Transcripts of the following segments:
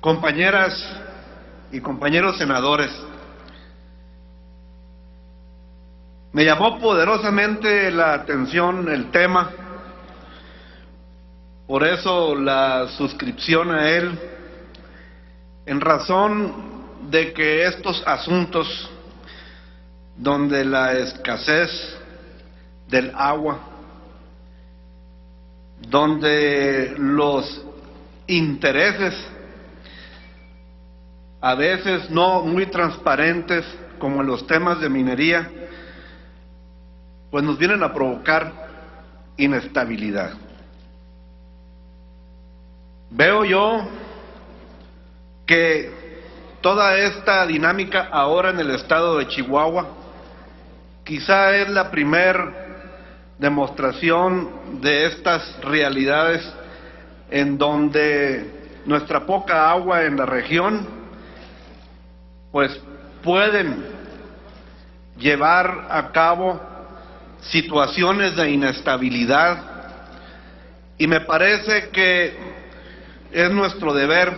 compañeras y compañeros senadores, me llamó poderosamente la atención el tema, por eso la suscripción a él, en razón de que estos asuntos donde la escasez del agua, donde los intereses a veces no muy transparentes, como en los temas de minería, pues nos vienen a provocar inestabilidad. Veo yo que toda esta dinámica ahora en el estado de Chihuahua quizá es la primer demostración de estas realidades en donde nuestra poca agua en la región pues pueden llevar a cabo situaciones de inestabilidad, y me parece que es nuestro deber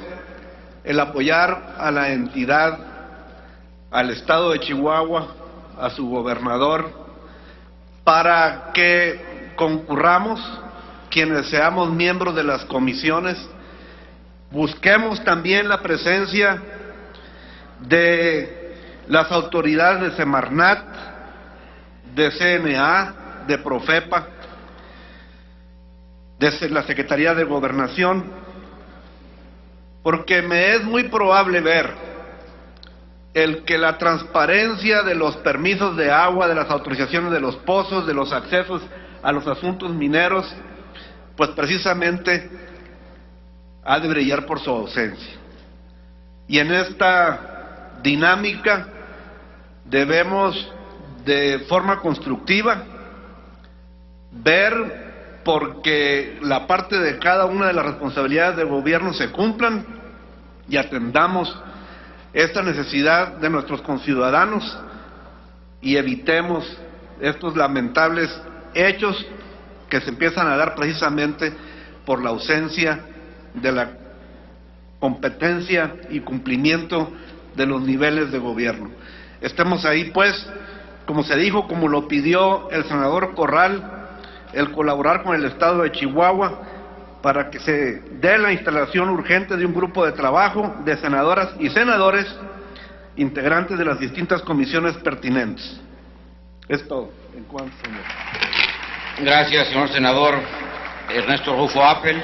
el apoyar a la entidad, al estado de Chihuahua, a su gobernador, para que concurramos, quienes seamos miembros de las comisiones, busquemos también la presencia de las autoridades de Semarnat, de CNA, de Profepa, de la Secretaría de Gobernación, porque me es muy probable ver el que la transparencia de los permisos de agua, de las autorizaciones de los pozos, de los accesos a los asuntos mineros, pues precisamente ha de brillar por su ausencia. Y en esta dinámica debemos de forma constructiva ver porque la parte de cada una de las responsabilidades del gobierno se cumplan y atendamos esta necesidad de nuestros conciudadanos y evitemos estos lamentables hechos que se empiezan a dar precisamente por la ausencia de la competencia y cumplimiento de los niveles de gobierno. Estemos ahí, pues, como se dijo, como lo pidió el senador Corral, el colaborar con el estado de Chihuahua para que se dé la instalación urgente de un grupo de trabajo de senadoras y senadores integrantes de las distintas comisiones pertinentes. Es todo. En cuanto, señor. Gracias, señor senador Ernesto Rufo Appel.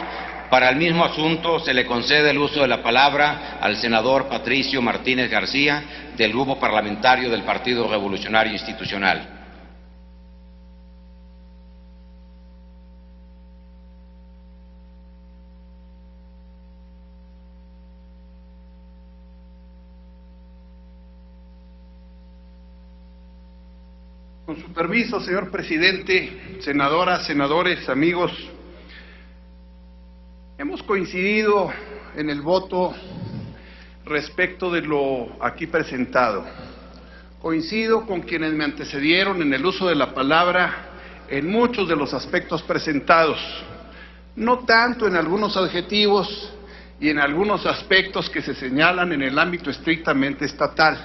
Para el mismo asunto se le concede el uso de la palabra al senador Patricio Martínez García, del Grupo Parlamentario del Partido Revolucionario Institucional. Con su permiso, señor presidente, senadoras, senadores, amigos, hemos coincidido en el voto respecto de lo aquí presentado. Coincido con quienes me antecedieron en el uso de la palabra en muchos de los aspectos presentados, no tanto en algunos adjetivos y en algunos aspectos que se señalan en el ámbito estrictamente estatal.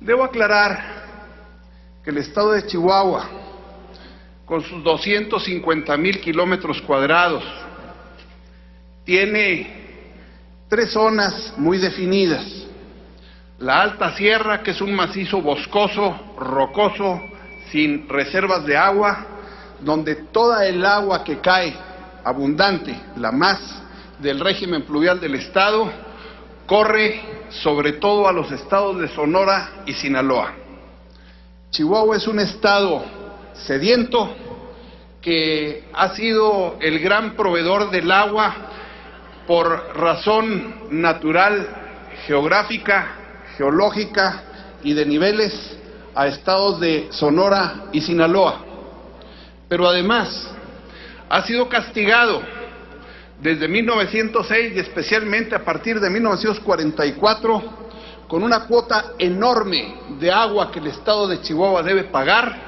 Debo aclarar que el estado de Chihuahua, con sus 250,000 kilómetros cuadrados, tiene tres zonas muy definidas. La Alta Sierra, que es un macizo boscoso, rocoso, sin reservas de agua, donde toda el agua que cae, abundante, la más del régimen pluvial del estado, corre sobre todo a los estados de Sonora y Sinaloa. Chihuahua es un estado sediento que ha sido el gran proveedor del agua por razón natural, geográfica, geológica y de niveles a estados de Sonora y Sinaloa. Pero además ha sido castigado desde 1906 y especialmente a partir de 1944 con una cuota enorme de agua que el estado de Chihuahua debe pagar,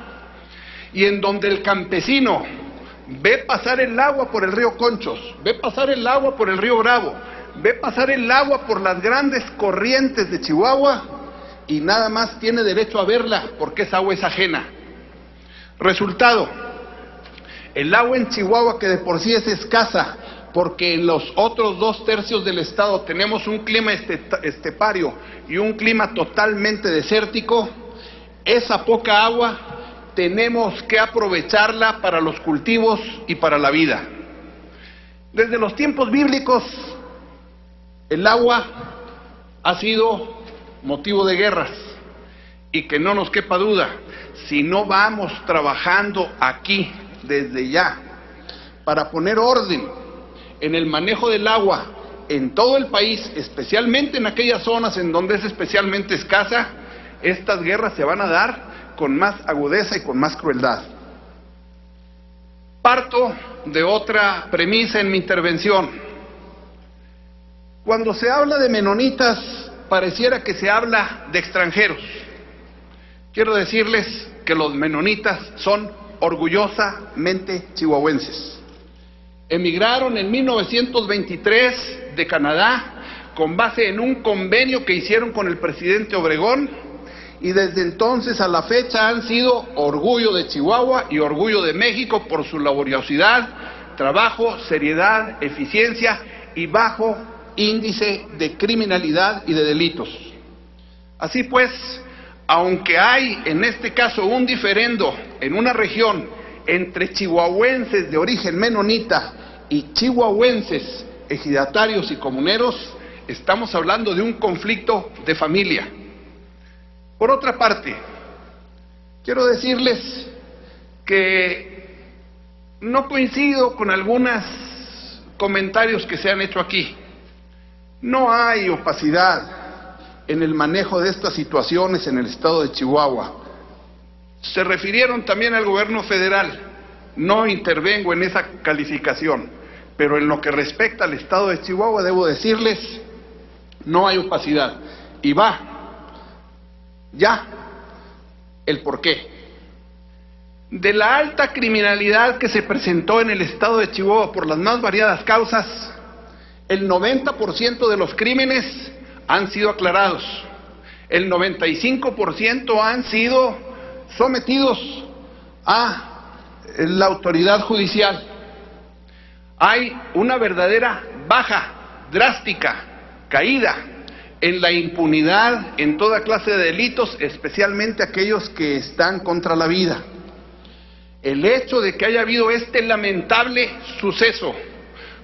y en donde el campesino ve pasar el agua por el río Conchos, ve pasar el agua por el río Bravo, ve pasar el agua por las grandes corrientes de Chihuahua y nada más tiene derecho a verla porque esa agua es ajena. Resultado, el agua en Chihuahua, que de por sí es escasa, porque en los otros 2/3 del estado tenemos un clima estepario y un clima totalmente desértico, esa poca agua tenemos que aprovecharla para los cultivos y para la vida. Desde los tiempos bíblicos, el agua ha sido motivo de guerras, y que no nos quepa duda, si no vamos trabajando aquí desde ya para poner orden en el manejo del agua en todo el país, especialmente en aquellas zonas en donde es especialmente escasa, estas guerras se van a dar con más agudeza y con más crueldad. Parto de otra premisa en mi intervención. Cuando se habla de menonitas, pareciera que se habla de extranjeros. Quiero decirles que los menonitas son orgullosamente chihuahuenses. Emigraron en 1923 de Canadá con base en un convenio que hicieron con el presidente Obregón, y desde entonces a la fecha han sido orgullo de Chihuahua y orgullo de México por su laboriosidad, trabajo, seriedad, eficiencia y bajo índice de criminalidad y de delitos. Así pues, aunque hay en este caso un diferendo en una región entre chihuahuenses de origen menonita y chihuahuenses ejidatarios y comuneros, estamos hablando de un conflicto de familia. Por otra parte, quiero decirles que no coincido con algunos comentarios que se han hecho aquí. No hay opacidad en el manejo de estas situaciones en el estado de Chihuahua. Se refirieron también al gobierno federal. No intervengo en esa calificación, pero en lo que respecta al estado de Chihuahua debo decirles, no hay opacidad. Y va ya el porqué. De la alta criminalidad que se presentó en el estado de Chihuahua por las más variadas causas, el 90% de los crímenes han sido aclarados, el 95% han sido sometidos a la autoridad judicial. Hay una verdadera baja, drástica, caída en la impunidad en toda clase de delitos, especialmente aquellos que están contra la vida. El hecho de que haya habido este lamentable suceso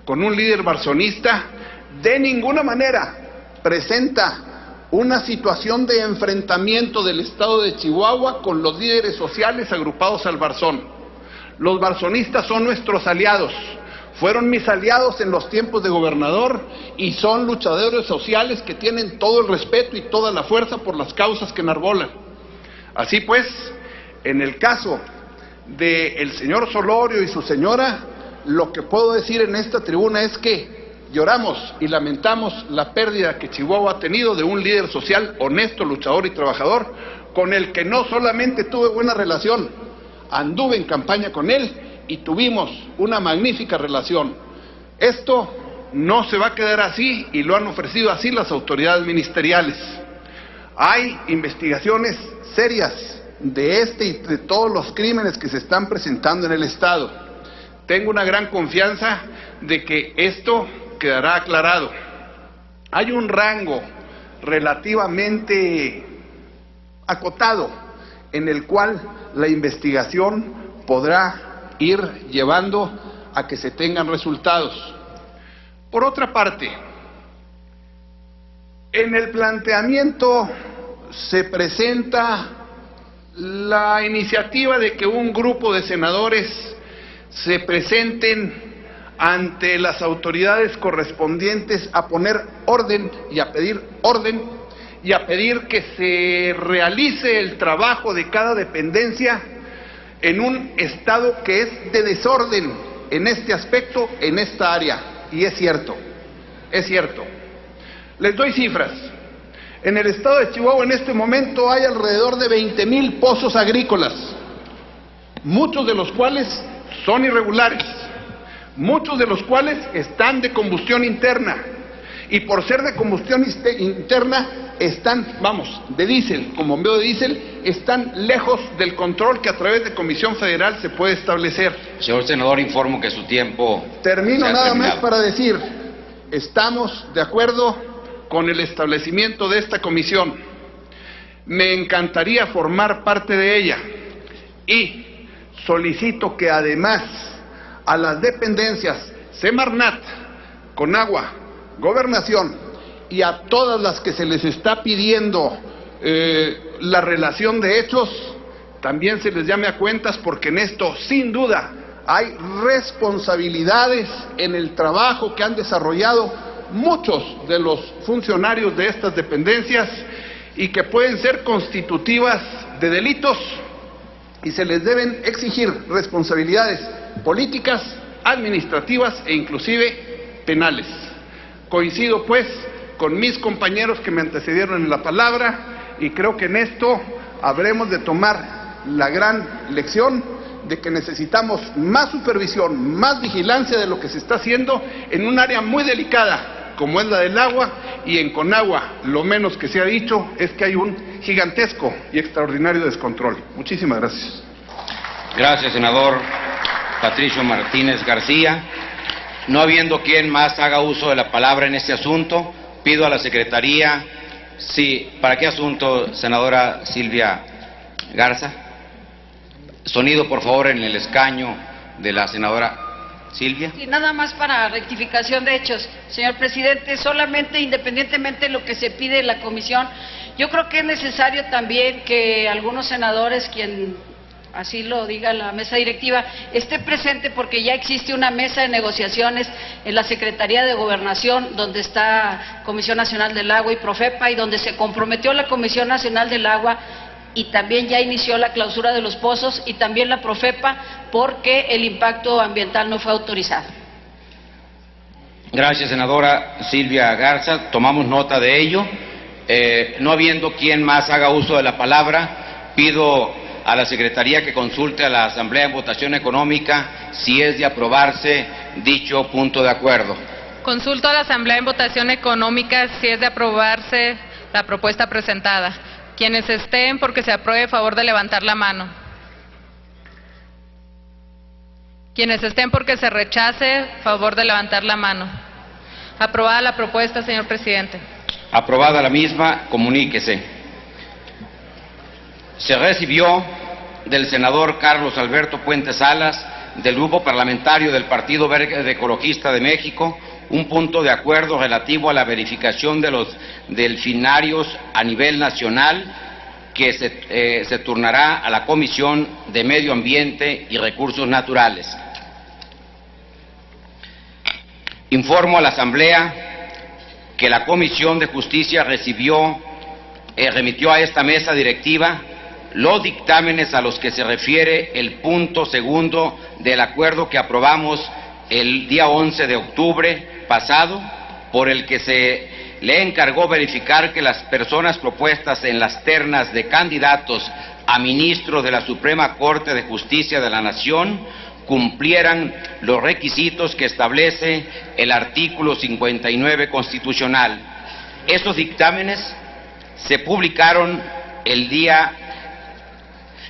con un líder barzonista de ninguna manera presenta una situación de enfrentamiento del estado de Chihuahua con los líderes sociales agrupados al Barzón. Los barzonistas son nuestros aliados, fueron mis aliados en los tiempos de gobernador y son luchadores sociales que tienen todo el respeto y toda la fuerza por las causas que enarbolan. Así pues, en el caso del señor Solorio y su señora, lo que puedo decir en esta tribuna es que lloramos y lamentamos la pérdida que Chihuahua ha tenido de un líder social honesto, luchador y trabajador, con el que no solamente tuve buena relación, anduve en campaña con él y tuvimos una magnífica relación. Esto no se va a quedar así y lo han ofrecido así las autoridades ministeriales. Hay investigaciones serias de este y de todos los crímenes que se están presentando en el estado. Tengo una gran confianza de que esto quedará aclarado. Hay un rango relativamente acotado en el cual la investigación podrá ir llevando a que se tengan resultados. Por otra parte, en el planteamiento se presenta la iniciativa de que un grupo de senadores se presenten ante las autoridades correspondientes a poner orden y a pedir orden y a pedir que se realice el trabajo de cada dependencia en un estado que es de desorden en este aspecto, en esta área. Y es cierto, es cierto. Les doy cifras. En el estado de Chihuahua en este momento hay alrededor de 20,000 pozos agrícolas, muchos de los cuales son irregulares, muchos de los cuales están de combustión interna y por ser de combustión interna están, de diésel, como medio de diésel, están lejos del control que a través de Comisión Federal se puede establecer. Señor senador, informo que su tiempo Termino se ha nada terminado. más para decir, estamos de acuerdo con el establecimiento de esta comisión. Me encantaría formar parte de ella y solicito que además a las dependencias Semarnat, Conagua, Gobernación y a todas las que se les está pidiendo la relación de hechos, también se les llame a cuentas, porque en esto sin duda hay responsabilidades en el trabajo que han desarrollado muchos de los funcionarios de estas dependencias y que pueden ser constitutivas de delitos y se les deben exigir responsabilidades políticas, administrativas e inclusive penales. Coincido pues con mis compañeros que me antecedieron en la palabra y creo que en esto habremos de tomar la gran lección de que necesitamos más supervisión, más vigilancia de lo que se está haciendo en un área muy delicada como es la del agua, y en Conagua lo menos que se ha dicho es que hay un gigantesco y extraordinario descontrol. Muchísimas gracias. Gracias, senador Patricio Martínez García. No habiendo quien más haga uso de la palabra en este asunto, pido a la Secretaría, sí, ¿para qué asunto, senadora Silvia Garza? Sonido, por favor, en el escaño de la senadora Silvia. Sí, nada más para rectificación de hechos, señor presidente, solamente independientemente de lo que se pide en la comisión, yo creo que es necesario también que algunos senadores, quien así lo diga la mesa directiva, esté presente, porque ya existe una mesa de negociaciones en la Secretaría de Gobernación, donde está Comisión Nacional del Agua y Profepa, y donde se comprometió la Comisión Nacional del Agua y también ya inició la clausura de los pozos, y también la Profepa, porque el impacto ambiental no fue autorizado. Gracias, senadora Silvia Garza, tomamos nota de ello. No habiendo quien más haga uso de la palabra, pido a la Secretaría que consulte a la Asamblea en votación económica si es de aprobarse dicho punto de acuerdo. Consulto a la Asamblea en votación económica si es de aprobarse la propuesta presentada. Quienes estén porque se apruebe, favor de levantar la mano. Quienes estén porque se rechace, favor de levantar la mano. Aprobada la propuesta, señor presidente. Aprobada la misma, comuníquese. Se recibió del senador Carlos Alberto Puente Salas, del Grupo Parlamentario del Partido Verde Ecologista de México, un punto de acuerdo relativo a la verificación de los delfinarios a nivel nacional, que se turnará a la Comisión de Medio Ambiente y Recursos Naturales. Informo a la Asamblea que la Comisión de Justicia remitió a esta mesa directiva los dictámenes a los que se refiere el punto segundo del acuerdo que aprobamos el día 11 de octubre pasado, por el que se le encargó verificar que las personas propuestas en las ternas de candidatos a ministro de la Suprema Corte de Justicia de la Nación cumplieran los requisitos que establece el artículo 59 constitucional. Estos dictámenes se publicarán el día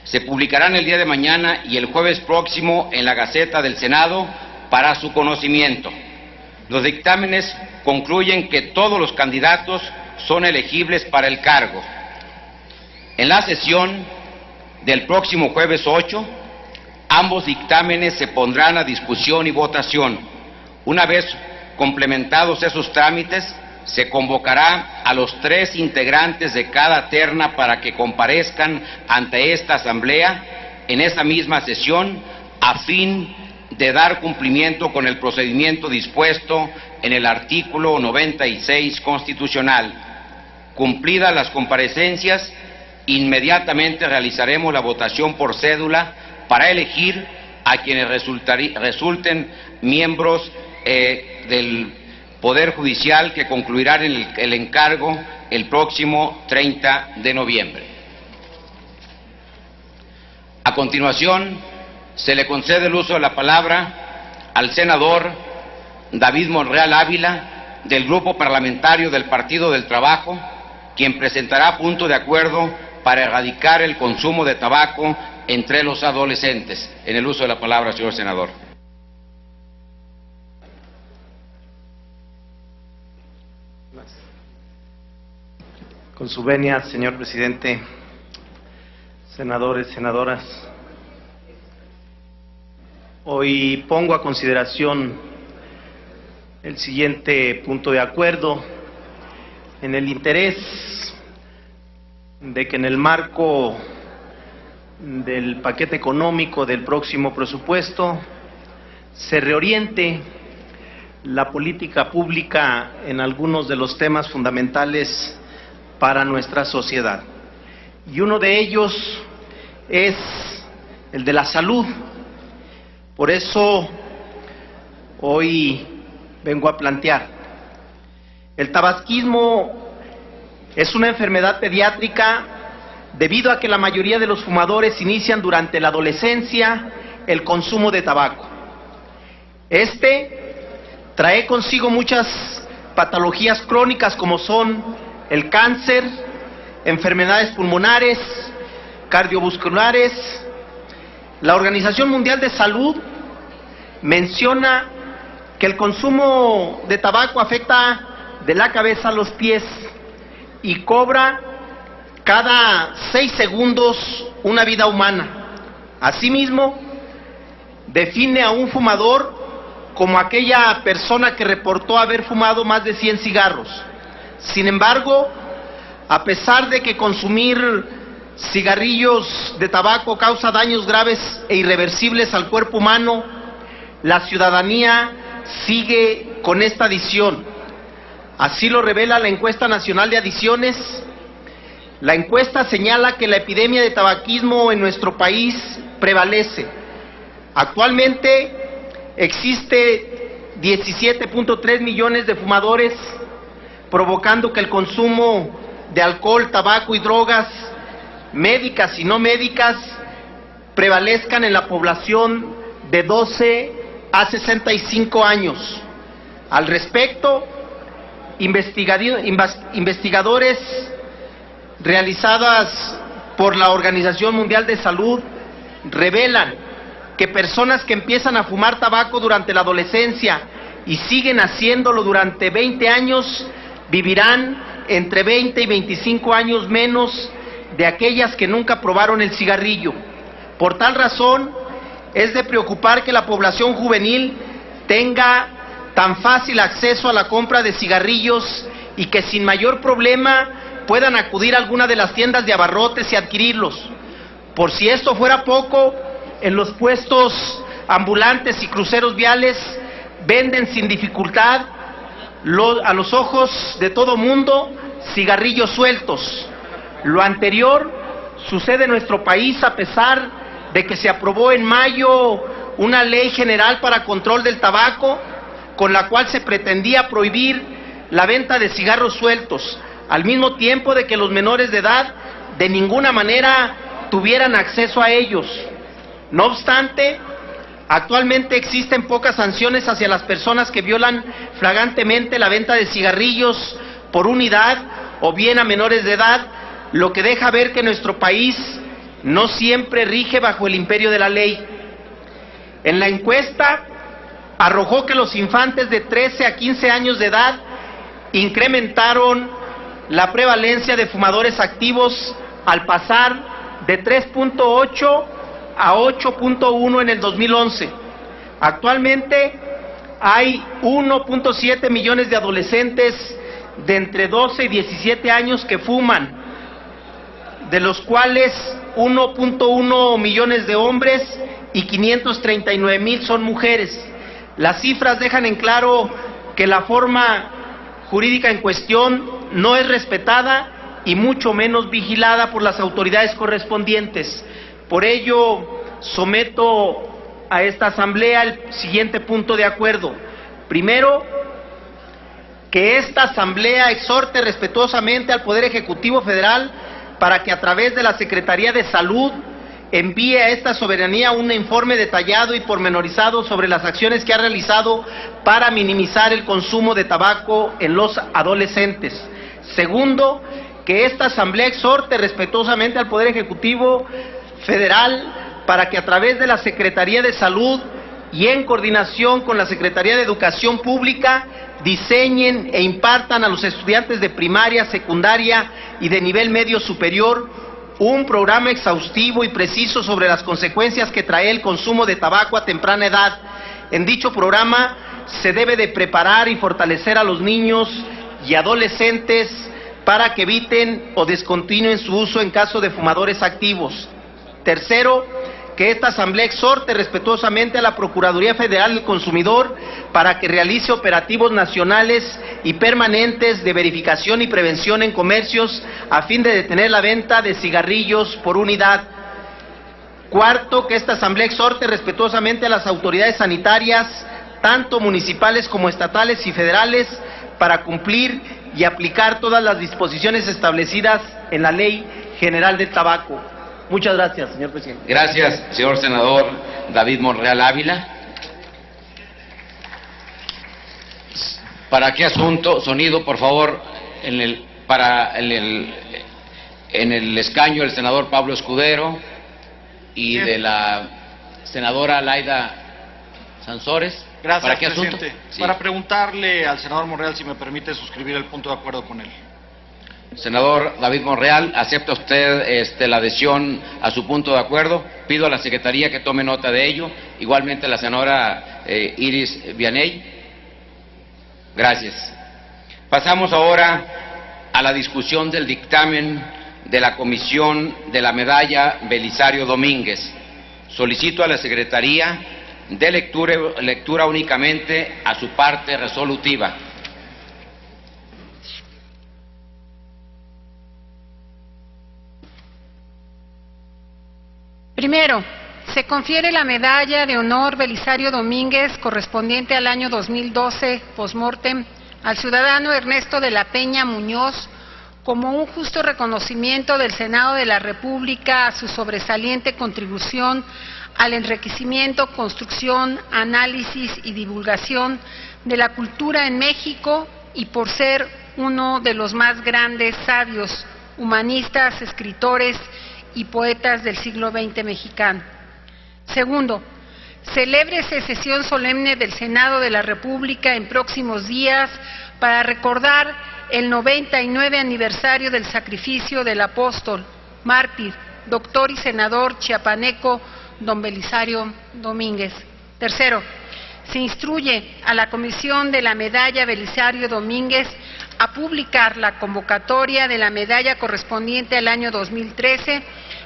de mañana y el jueves próximo en la Gaceta del Senado para su conocimiento. Los dictámenes concluyen que todos los candidatos son elegibles para el cargo. En la sesión del próximo jueves 8, ambos dictámenes se pondrán a discusión y votación. Una vez complementados esos trámites, se convocará a los 3 integrantes de cada terna para que comparezcan ante esta Asamblea en esa misma sesión, a fin de dar cumplimiento con el procedimiento dispuesto en el artículo 96 constitucional. Cumplidas las comparecencias, inmediatamente realizaremos la votación por cédula para elegir a quienes resulten miembros del Poder Judicial, que concluirán el encargo el próximo 30 de noviembre. A continuación, se le concede el uso de la palabra al senador David Monreal Ávila, del Grupo Parlamentario del Partido del Trabajo, quien presentará punto de acuerdo para erradicar el consumo de tabaco entre los adolescentes. En el uso de la palabra, señor senador. Con su venia, señor presidente, senadores, senadoras, hoy pongo a consideración el siguiente punto de acuerdo en el interés de que en el marco del paquete económico del próximo presupuesto se reoriente la política pública en algunos de los temas fundamentales para nuestra sociedad. Y uno de ellos es el de la salud. Por eso hoy vengo a plantear: el tabaquismo es una enfermedad pediátrica debido a que la mayoría de los fumadores inician durante la adolescencia el consumo de tabaco. Este trae consigo muchas patologías crónicas como son el cáncer, enfermedades pulmonares, cardiovasculares. La Organización Mundial de Salud menciona que el consumo de tabaco afecta de la cabeza a los pies y cobra cada 6 segundos una vida humana. Asimismo, define a un fumador como aquella persona que reportó haber fumado más de 100 cigarros. Sin embargo, a pesar de que consumir cigarrillos de tabaco causa daños graves e irreversibles al cuerpo humano, la ciudadanía sigue con esta adicción. Así lo revela la encuesta nacional de adicciones. La encuesta señala que la epidemia de tabaquismo en nuestro país prevalece. Actualmente existe 17.3 millones de fumadores, provocando que el consumo de alcohol, tabaco y drogas, médicas y no médicas, prevalezcan en la población de 12 a 65 años. Al respecto, investigadores realizadas por la Organización Mundial de Salud revelan que personas que empiezan a fumar tabaco durante la adolescencia y siguen haciéndolo durante 20 años, vivirán entre 20 y 25 años menos de aquellas que nunca probaron el cigarrillo. Por tal razón, es de preocupar que la población juvenil tenga tan fácil acceso a la compra de cigarrillos y que sin mayor problema puedan acudir a alguna de las tiendas de abarrotes y adquirirlos. Por si esto fuera poco, en los puestos ambulantes y cruceros viales venden sin dificultad a los ojos de todo mundo cigarrillos sueltos. Lo anterior sucede en nuestro país a pesar de que se aprobó en mayo una ley general para control del tabaco, con la cual se pretendía prohibir la venta de cigarros sueltos, al mismo tiempo de que los menores de edad de ninguna manera tuvieran acceso a ellos. No obstante, actualmente existen pocas sanciones hacia las personas que violan flagrantemente la venta de cigarrillos por unidad o bien a menores de edad, lo que deja ver que nuestro país no siempre rige bajo el imperio de la ley. En la encuesta arrojó que los infantes de 13 a 15 años de edad incrementaron la prevalencia de fumadores activos al pasar de 3.8 a 8.1 en el 2011. Actualmente hay 1.7 millones de adolescentes de entre 12 y 17 años que fuman, de los cuales 1.1 millones de hombres y 539,000 son mujeres. Las cifras dejan en claro que la forma jurídica en cuestión no es respetada y mucho menos vigilada por las autoridades correspondientes. Por ello, someto a esta Asamblea el siguiente punto de acuerdo. Primero, que esta Asamblea exhorte respetuosamente al Poder Ejecutivo Federal para que a través de la Secretaría de Salud envíe a esta soberanía un informe detallado y pormenorizado sobre las acciones que ha realizado para minimizar el consumo de tabaco en los adolescentes. Segundo, que esta Asamblea exhorte respetuosamente al Poder Ejecutivo Federal para que a través de la Secretaría de Salud y en coordinación con la Secretaría de Educación Pública diseñen e impartan a los estudiantes de primaria, secundaria y de nivel medio superior un programa exhaustivo y preciso sobre las consecuencias que trae el consumo de tabaco a temprana edad. En dicho programa se debe de preparar y fortalecer a los niños y adolescentes para que eviten o descontinúen su uso en caso de fumadores activos. Tercero, que esta Asamblea exhorte respetuosamente a la Procuraduría Federal del Consumidor para que realice operativos nacionales y permanentes de verificación y prevención en comercios a fin de detener la venta de cigarrillos por unidad. Cuarto, que esta Asamblea exhorte respetuosamente a las autoridades sanitarias, tanto municipales como estatales y federales, para cumplir y aplicar todas las disposiciones establecidas en la Ley General del Tabaco. Muchas gracias, señor presidente. Gracias, señor senador David Monreal Ávila. ¿Para qué asunto? Sonido, por favor, en el escaño del senador Pablo Escudero y de la senadora Laida Sansores. Gracias, ¿Para qué presidente. asunto? Sí. Para preguntarle al senador Monreal si me permite suscribir el punto de acuerdo con él. Senador David Monreal, ¿acepta usted la adhesión a su punto de acuerdo? Pido a la Secretaría que tome nota de ello. Igualmente la senadora Iris Vianey. Gracias. Pasamos ahora a la discusión del dictamen de la Comisión de la Medalla Belisario Domínguez. Solicito a la Secretaría de lectura únicamente a su parte resolutiva. Primero, se confiere la medalla de honor Belisario Domínguez correspondiente al año 2012 postmortem al ciudadano Ernesto de la Peña Muñoz como un justo reconocimiento del Senado de la República a su sobresaliente contribución al enriquecimiento, construcción, análisis y divulgación de la cultura en México y por ser uno de los más grandes sabios, humanistas, escritores y poetas del siglo XX mexicano. Segundo, celébrese sesión solemne del Senado de la República en próximos días para recordar el 99 aniversario del sacrificio del apóstol, mártir, doctor y senador chiapaneco don Belisario Domínguez. Tercero, se instruye a la Comisión de la Medalla Belisario Domínguez a publicar la convocatoria de la medalla correspondiente al año 2013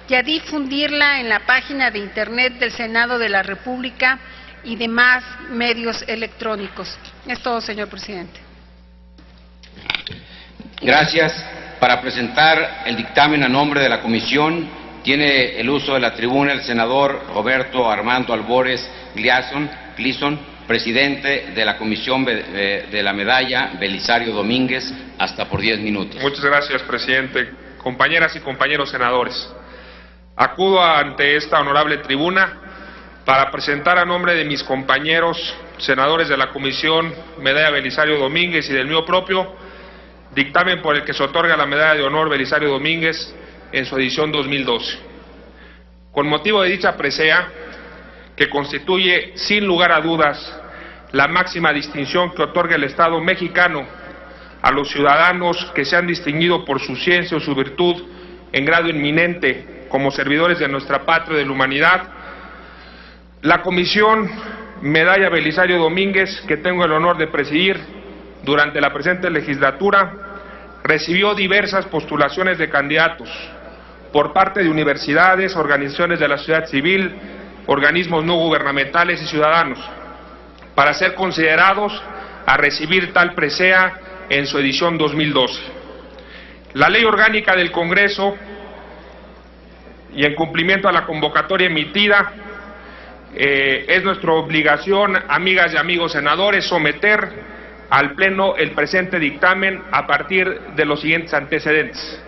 y a difundirla en la página de Internet del Senado de la República y demás medios electrónicos. Es todo, señor presidente. Gracias. Para presentar el dictamen a nombre de la Comisión, tiene el uso de la tribuna el senador Roberto Armando Albores Gleason, presidente de la Comisión de la Medalla Belisario Domínguez, hasta por 10 minutos. Muchas gracias, presidente. Compañeras y compañeros senadores, acudo ante esta honorable tribuna para presentar a nombre de mis compañeros senadores de la Comisión Medalla Belisario Domínguez y del mío propio, dictamen por el que se otorga la Medalla de Honor Belisario Domínguez en su edición 2012. Con motivo de dicha presea, que constituye sin lugar a dudas la máxima distinción que otorga el Estado mexicano a los ciudadanos que se han distinguido por su ciencia o su virtud en grado inminente como servidores de nuestra patria y de la humanidad, la Comisión Medalla Belisario Domínguez, que tengo el honor de presidir durante la presente legislatura, recibió diversas postulaciones de candidatos por parte de universidades, organizaciones de la sociedad civil, organismos no gubernamentales y ciudadanos, para ser considerados a recibir tal presea en su edición 2012. La Ley Orgánica del Congreso, y en cumplimiento a la convocatoria emitida, es nuestra obligación, amigas y amigos senadores, someter al Pleno el presente dictamen a partir de los siguientes antecedentes.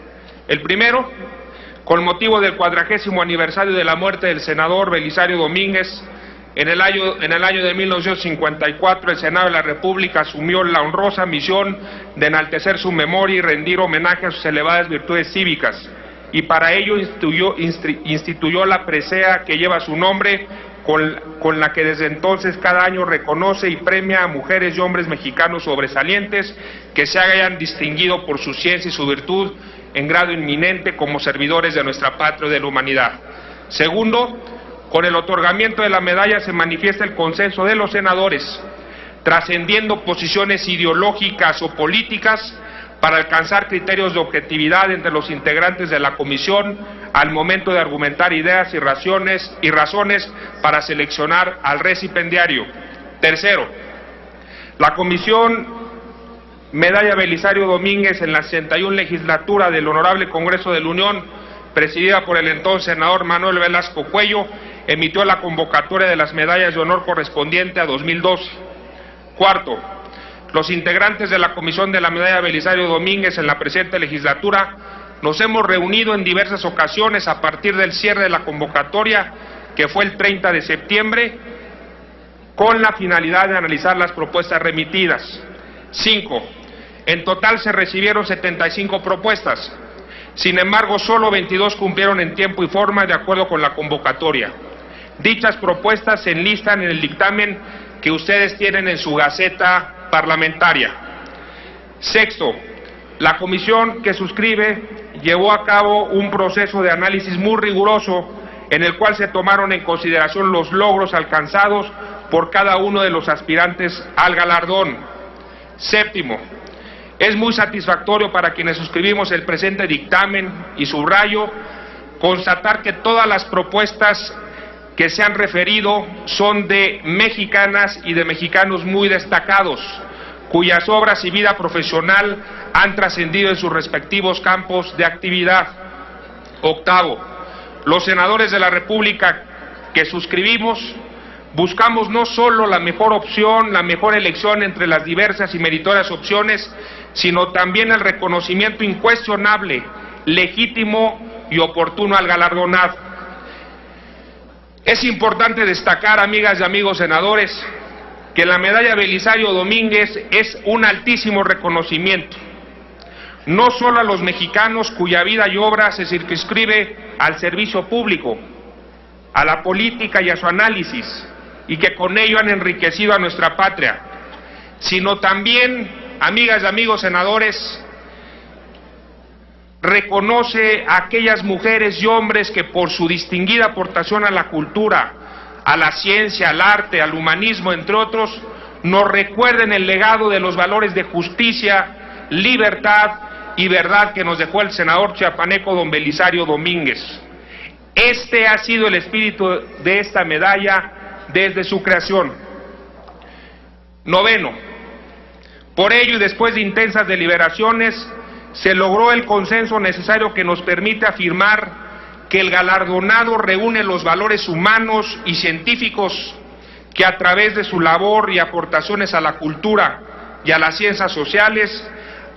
El primero, Con motivo del 40º aniversario de la muerte del senador Belisario Domínguez, en el año de 1954, el Senado de la República asumió la honrosa misión de enaltecer su memoria y rendir homenaje a sus elevadas virtudes cívicas, y para ello instituyó la presea que lleva su nombre, con la que desde entonces cada año reconoce y premia a mujeres y hombres mexicanos sobresalientes que se hayan distinguido por su ciencia y su virtud en grado inminente como servidores de nuestra patria y de la humanidad. Segundo, con el otorgamiento de la medalla se manifiesta el consenso de los senadores, trascendiendo posiciones ideológicas o políticas, para alcanzar criterios de objetividad entre los integrantes de la comisión al momento de argumentar ideas y razones para seleccionar al recipendiario. Tercero, la comisión Medalla Belisario Domínguez en la 61 legislatura del Honorable Congreso de la Unión, presidida por el entonces senador Manuel Velasco Cuello, emitió la convocatoria de las medallas de honor correspondiente a 2012. Cuarto, los integrantes de la Comisión de la Medalla Belisario Domínguez en la presente legislatura nos hemos reunido en diversas ocasiones a partir del cierre de la convocatoria, que fue el 30 de septiembre, con la finalidad de analizar las propuestas remitidas. 5. En total se recibieron 75 propuestas. Sin embargo, solo 22 cumplieron en tiempo y forma de acuerdo con la convocatoria. Dichas propuestas se enlistan en el dictamen que ustedes tienen en su gaceta parlamentaria. Sexto, la comisión que suscribe llevó a cabo un proceso de análisis muy riguroso en el cual se tomaron en consideración los logros alcanzados por cada uno de los aspirantes al galardón. Séptimo, es muy satisfactorio para quienes suscribimos el presente dictamen, y subrayo, constatar que todas las propuestas que se han referido son de mexicanas y de mexicanos muy destacados, cuyas obras y vida profesional han trascendido en sus respectivos campos de actividad. Octavo, los senadores de la República que suscribimos buscamos no solo la mejor opción, la mejor elección entre las diversas y meritorias opciones, sino también el reconocimiento incuestionable, legítimo y oportuno al galardonado. Es importante destacar, amigas y amigos senadores, que la medalla Belisario Domínguez es un altísimo reconocimiento, no solo a los mexicanos cuya vida y obra se circunscribe al servicio público, a la política y a su análisis, y que con ello han enriquecido a nuestra patria, sino también, amigas y amigos senadores, reconoce a aquellas mujeres y hombres que por su distinguida aportación a la cultura, a la ciencia, al arte, al humanismo, entre otros, nos recuerden el legado de los valores de justicia, libertad y verdad que nos dejó el senador chiapaneco don Belisario Domínguez. Este ha sido el espíritu de esta medalla desde su creación. Noveno, por ello y después de intensas deliberaciones, se logró el consenso necesario que nos permite afirmar que el galardonado reúne los valores humanos y científicos que a través de su labor y aportaciones a la cultura y a las ciencias sociales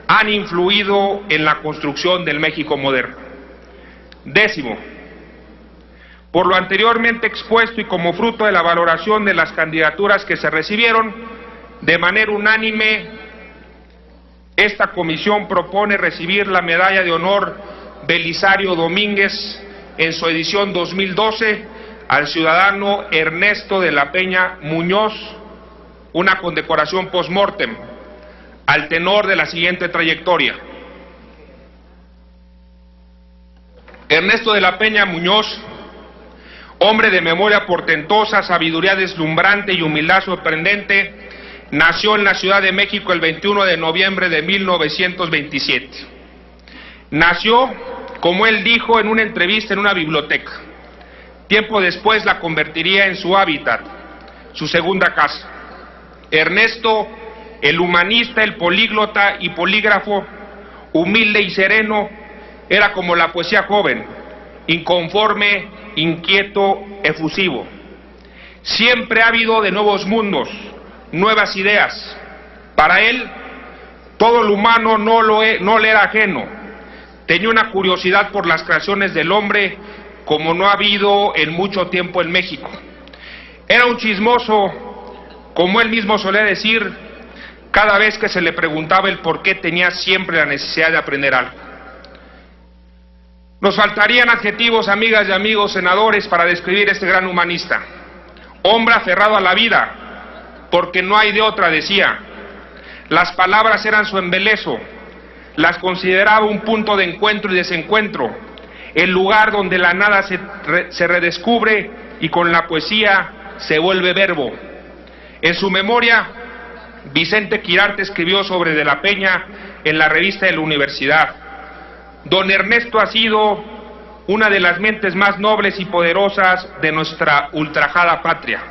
han influido en la construcción del México moderno. Décimo, por lo anteriormente expuesto y como fruto de la valoración de las candidaturas que se recibieron, de manera unánime, esta comisión propone recibir la medalla de honor Belisario Domínguez en su edición 2012 al ciudadano Ernesto de la Peña Muñoz, una condecoración post-mortem, al tenor de la siguiente trayectoria. Ernesto de la Peña Muñoz, hombre de memoria portentosa, sabiduría deslumbrante y humildad sorprendente, nació en la Ciudad de México el 21 de noviembre de 1927. Nació, como él dijo en una entrevista en una biblioteca. Tiempo después la convertiría en su hábitat, su segunda casa. Ernesto, el humanista, el políglota y polígrafo, humilde y sereno, era como la poesía joven, inconforme, inquieto, efusivo. Siempre ávido de nuevos mundos, nuevas ideas. Para él, todo lo humano no le era ajeno. Tenía una curiosidad por las creaciones del hombre como no ha habido en mucho tiempo en México. Era un chismoso, como él mismo solía decir, cada vez que se le preguntaba el por qué, tenía siempre la necesidad de aprender algo. Nos faltarían adjetivos, amigas y amigos senadores, para describir este gran humanista. Hombre aferrado a la vida, porque no hay de otra, decía. Las palabras eran su embeleso, las consideraba un punto de encuentro y desencuentro, el lugar donde la nada se redescubre y con la poesía se vuelve verbo. En su memoria, Vicente Quirarte escribió sobre De la Peña en la revista de la Universidad: don Ernesto ha sido una de las mentes más nobles y poderosas de nuestra ultrajada patria.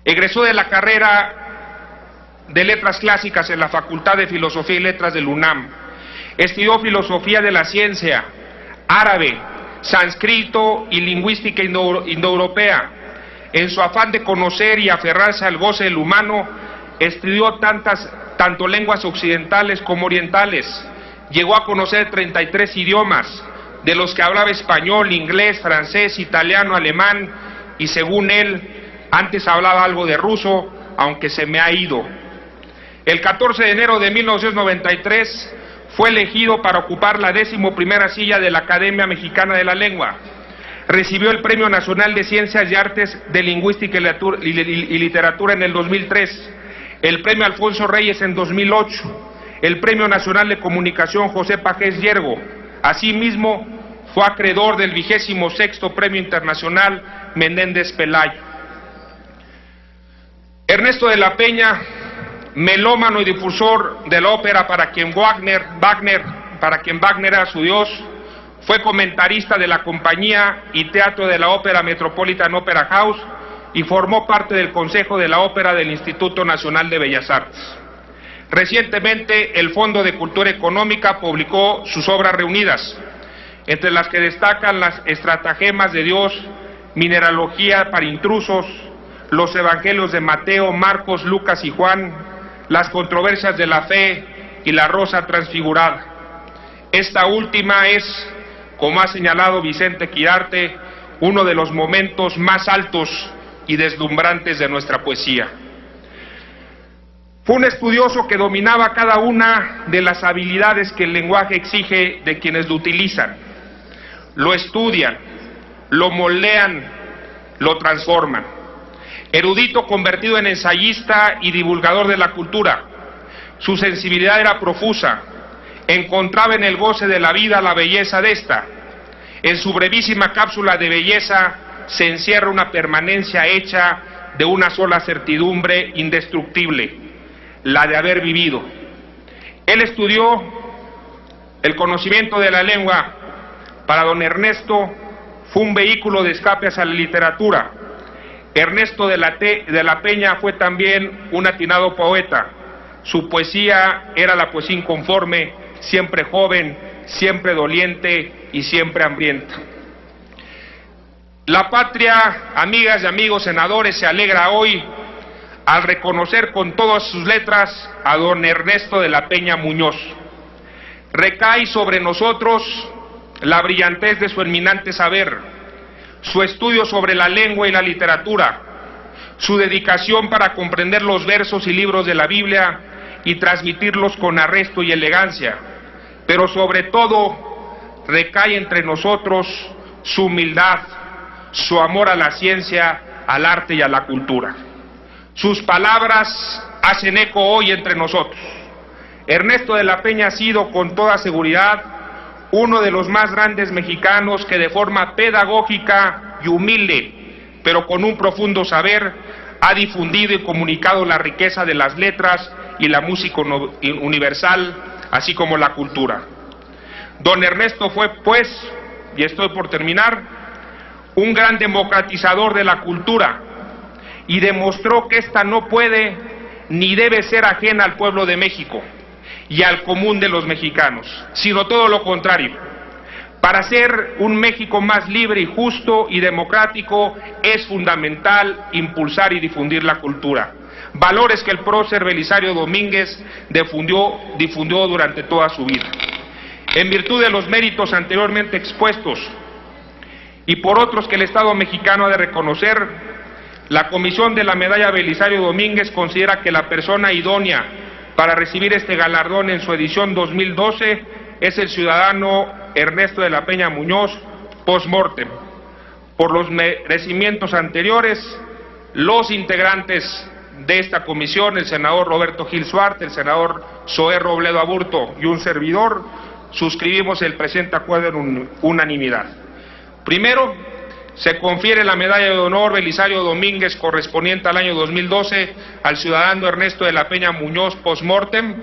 Egresó de la carrera de Letras Clásicas en la Facultad de Filosofía y Letras del UNAM. Estudió Filosofía de la Ciencia, Árabe, Sánscrito y Lingüística Indoeuropea. En su afán de conocer y aferrarse al goce del humano, estudió tanto lenguas occidentales como orientales. Llegó a conocer 33 idiomas, de los que hablaba español, inglés, francés, italiano, alemán y, según él, antes hablaba algo de ruso, aunque se me ha ido. El 14 de enero de 1993 fue elegido para ocupar la 11ª silla de la Academia Mexicana de la Lengua. Recibió el Premio Nacional de Ciencias y Artes de Lingüística y Literatura en el 2003, el Premio Alfonso Reyes en 2008, el Premio Nacional de Comunicación José Pajés Yergo. Asimismo, fue acreedor del 26º Premio Internacional Menéndez Pelayo. Ernesto de la Peña, melómano y difusor de la ópera para quien Wagner era su dios, fue comentarista de la compañía y teatro de la ópera Metropolitan Opera House y formó parte del Consejo de la Ópera del Instituto Nacional de Bellas Artes. Recientemente, el Fondo de Cultura Económica publicó sus obras reunidas, entre las que destacan las Estratagemas de Dios, Mineralogía para intrusos, los Evangelios de Mateo, Marcos, Lucas y Juan, las Controversias de la Fe y la Rosa Transfigurada. Esta última es, como ha señalado Vicente Quirarte, uno de los momentos más altos y deslumbrantes de nuestra poesía. Fue un estudioso que dominaba cada una de las habilidades que el lenguaje exige de quienes lo utilizan. Lo estudian, lo moldean, lo transforman. Erudito convertido en ensayista y divulgador de la cultura, su sensibilidad era profusa, encontraba en el goce de la vida la belleza de esta. En su brevísima cápsula de belleza se encierra una permanencia hecha de una sola certidumbre indestructible, la de haber vivido. Él estudió el conocimiento de la lengua. Para don Ernesto fue un vehículo de escape hacia la literatura. Ernesto de la Peña fue también un atinado poeta. Su poesía era la poesía inconforme, siempre joven, siempre doliente y siempre hambrienta. La patria, amigas y amigos senadores, se alegra hoy al reconocer con todas sus letras a don Ernesto de la Peña Muñoz. Recae sobre nosotros la brillantez de su eminente saber, su estudio sobre la lengua y la literatura, su dedicación para comprender los versos y libros de la Biblia y transmitirlos con arresto y elegancia, pero sobre todo recae entre nosotros su humildad, su amor a la ciencia, al arte y a la cultura. Sus palabras hacen eco hoy entre nosotros. Ernesto de la Peña ha sido con toda seguridad uno de los más grandes mexicanos que de forma pedagógica y humilde, pero con un profundo saber, ha difundido y comunicado la riqueza de las letras y la música universal, así como la cultura. Don Ernesto fue, pues, y estoy por terminar, un gran democratizador de la cultura y demostró que ésta no puede ni debe ser ajena al pueblo de México y al común de los mexicanos, sino todo lo contrario. Para ser un México más libre y justo y democrático es fundamental impulsar y difundir la cultura, valores que el prócer Belisario Domínguez difundió durante toda su vida. En virtud de los méritos anteriormente expuestos y por otros que el Estado mexicano ha de reconocer, la Comisión de la Medalla Belisario Domínguez considera que la persona idónea para recibir este galardón en su edición 2012 es el ciudadano Ernesto de la Peña Muñoz, post-mortem. Por los merecimientos anteriores, los integrantes de esta comisión, el senador Roberto Gil Suárez, el senador Zoé Robledo Aburto y un servidor, suscribimos el presente acuerdo en unanimidad. Primero, se confiere la medalla de honor Belisario Domínguez correspondiente al año 2012 al ciudadano Ernesto de la Peña Muñoz post-mortem,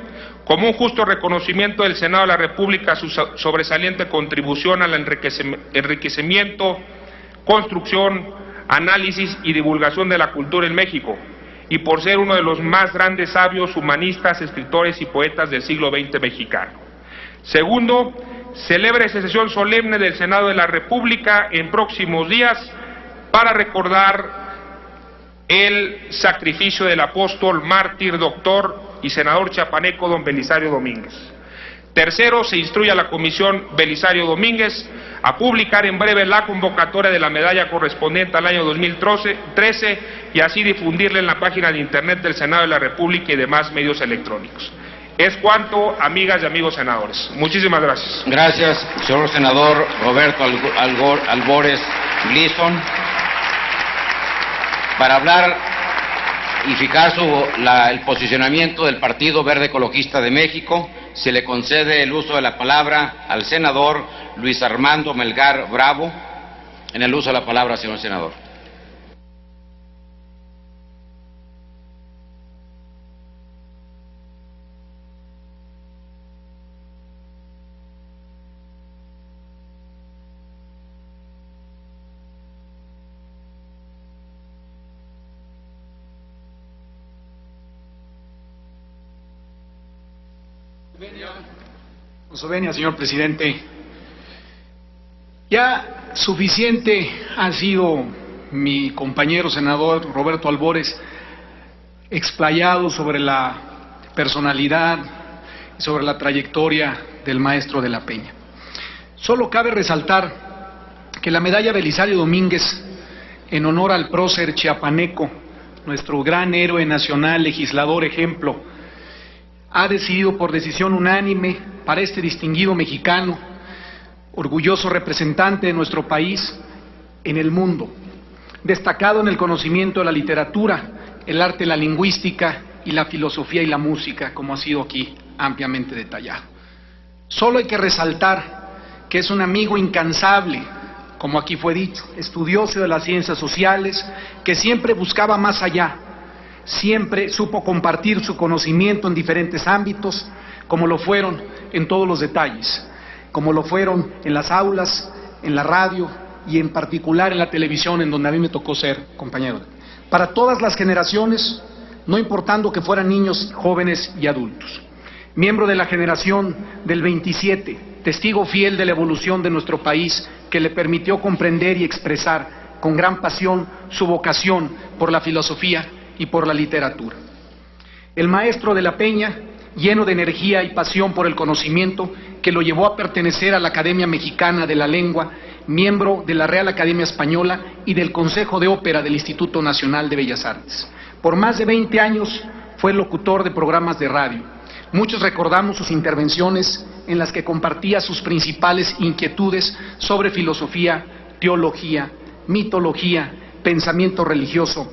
como un justo reconocimiento del Senado de la República a su sobresaliente contribución al enriquecimiento, construcción, análisis y divulgación de la cultura en México, y por ser uno de los más grandes sabios, humanistas, escritores y poetas del siglo XX mexicano. Segundo, celebra esa sesión solemne del Senado de la República en próximos días para recordar el sacrificio del apóstol, mártir, doctor y senador chiapaneco don Belisario Domínguez. Tercero, se instruye a la Comisión Belisario Domínguez a publicar en breve la convocatoria de la medalla correspondiente al año 2013 y así difundirla en la página de internet del Senado de la República y demás medios electrónicos. Es cuanto, amigas y amigos senadores. Muchísimas gracias. Gracias, señor senador Roberto Albores Gleason. Para hablar y fijar el posicionamiento del Partido Verde Ecologista de México, se le concede el uso de la palabra al senador Luis Armando Melgar Bravo. En el uso de la palabra, señor senador. Osovenia, señor presidente. Ya suficiente ha sido mi compañero senador Roberto Albores explayado sobre la personalidad y sobre la trayectoria del maestro de la Peña. Solo cabe resaltar que la medalla Belisario Domínguez, en honor al prócer chiapaneco, nuestro gran héroe nacional, legislador ejemplo, ha decidido por decisión unánime para este distinguido mexicano, orgulloso representante de nuestro país en el mundo, destacado en el conocimiento de la literatura, el arte, la lingüística y la filosofía y la música, como ha sido aquí ampliamente detallado. Solo hay que resaltar que es un amigo incansable, como aquí fue dicho, estudioso de las ciencias sociales, que siempre buscaba más allá. Siempre supo compartir su conocimiento en diferentes ámbitos, como lo fueron en todos los detalles, como lo fueron en las aulas, en la radio y en particular en la televisión, en donde a mí me tocó ser compañero. Para todas las generaciones, no importando que fueran niños, jóvenes y adultos. Miembro de la generación del 27, testigo fiel de la evolución de nuestro país, que le permitió comprender y expresar con gran pasión su vocación por la filosofía y por la literatura. El maestro de la Peña, lleno de energía y pasión por el conocimiento, que lo llevó a pertenecer a la Academia Mexicana de la Lengua, miembro de la Real Academia Española y del Consejo de Ópera del Instituto Nacional de Bellas Artes. Por más de 20 años fue locutor de programas de radio. Muchos recordamos sus intervenciones en las que compartía sus principales inquietudes sobre filosofía, teología, mitología, pensamiento religioso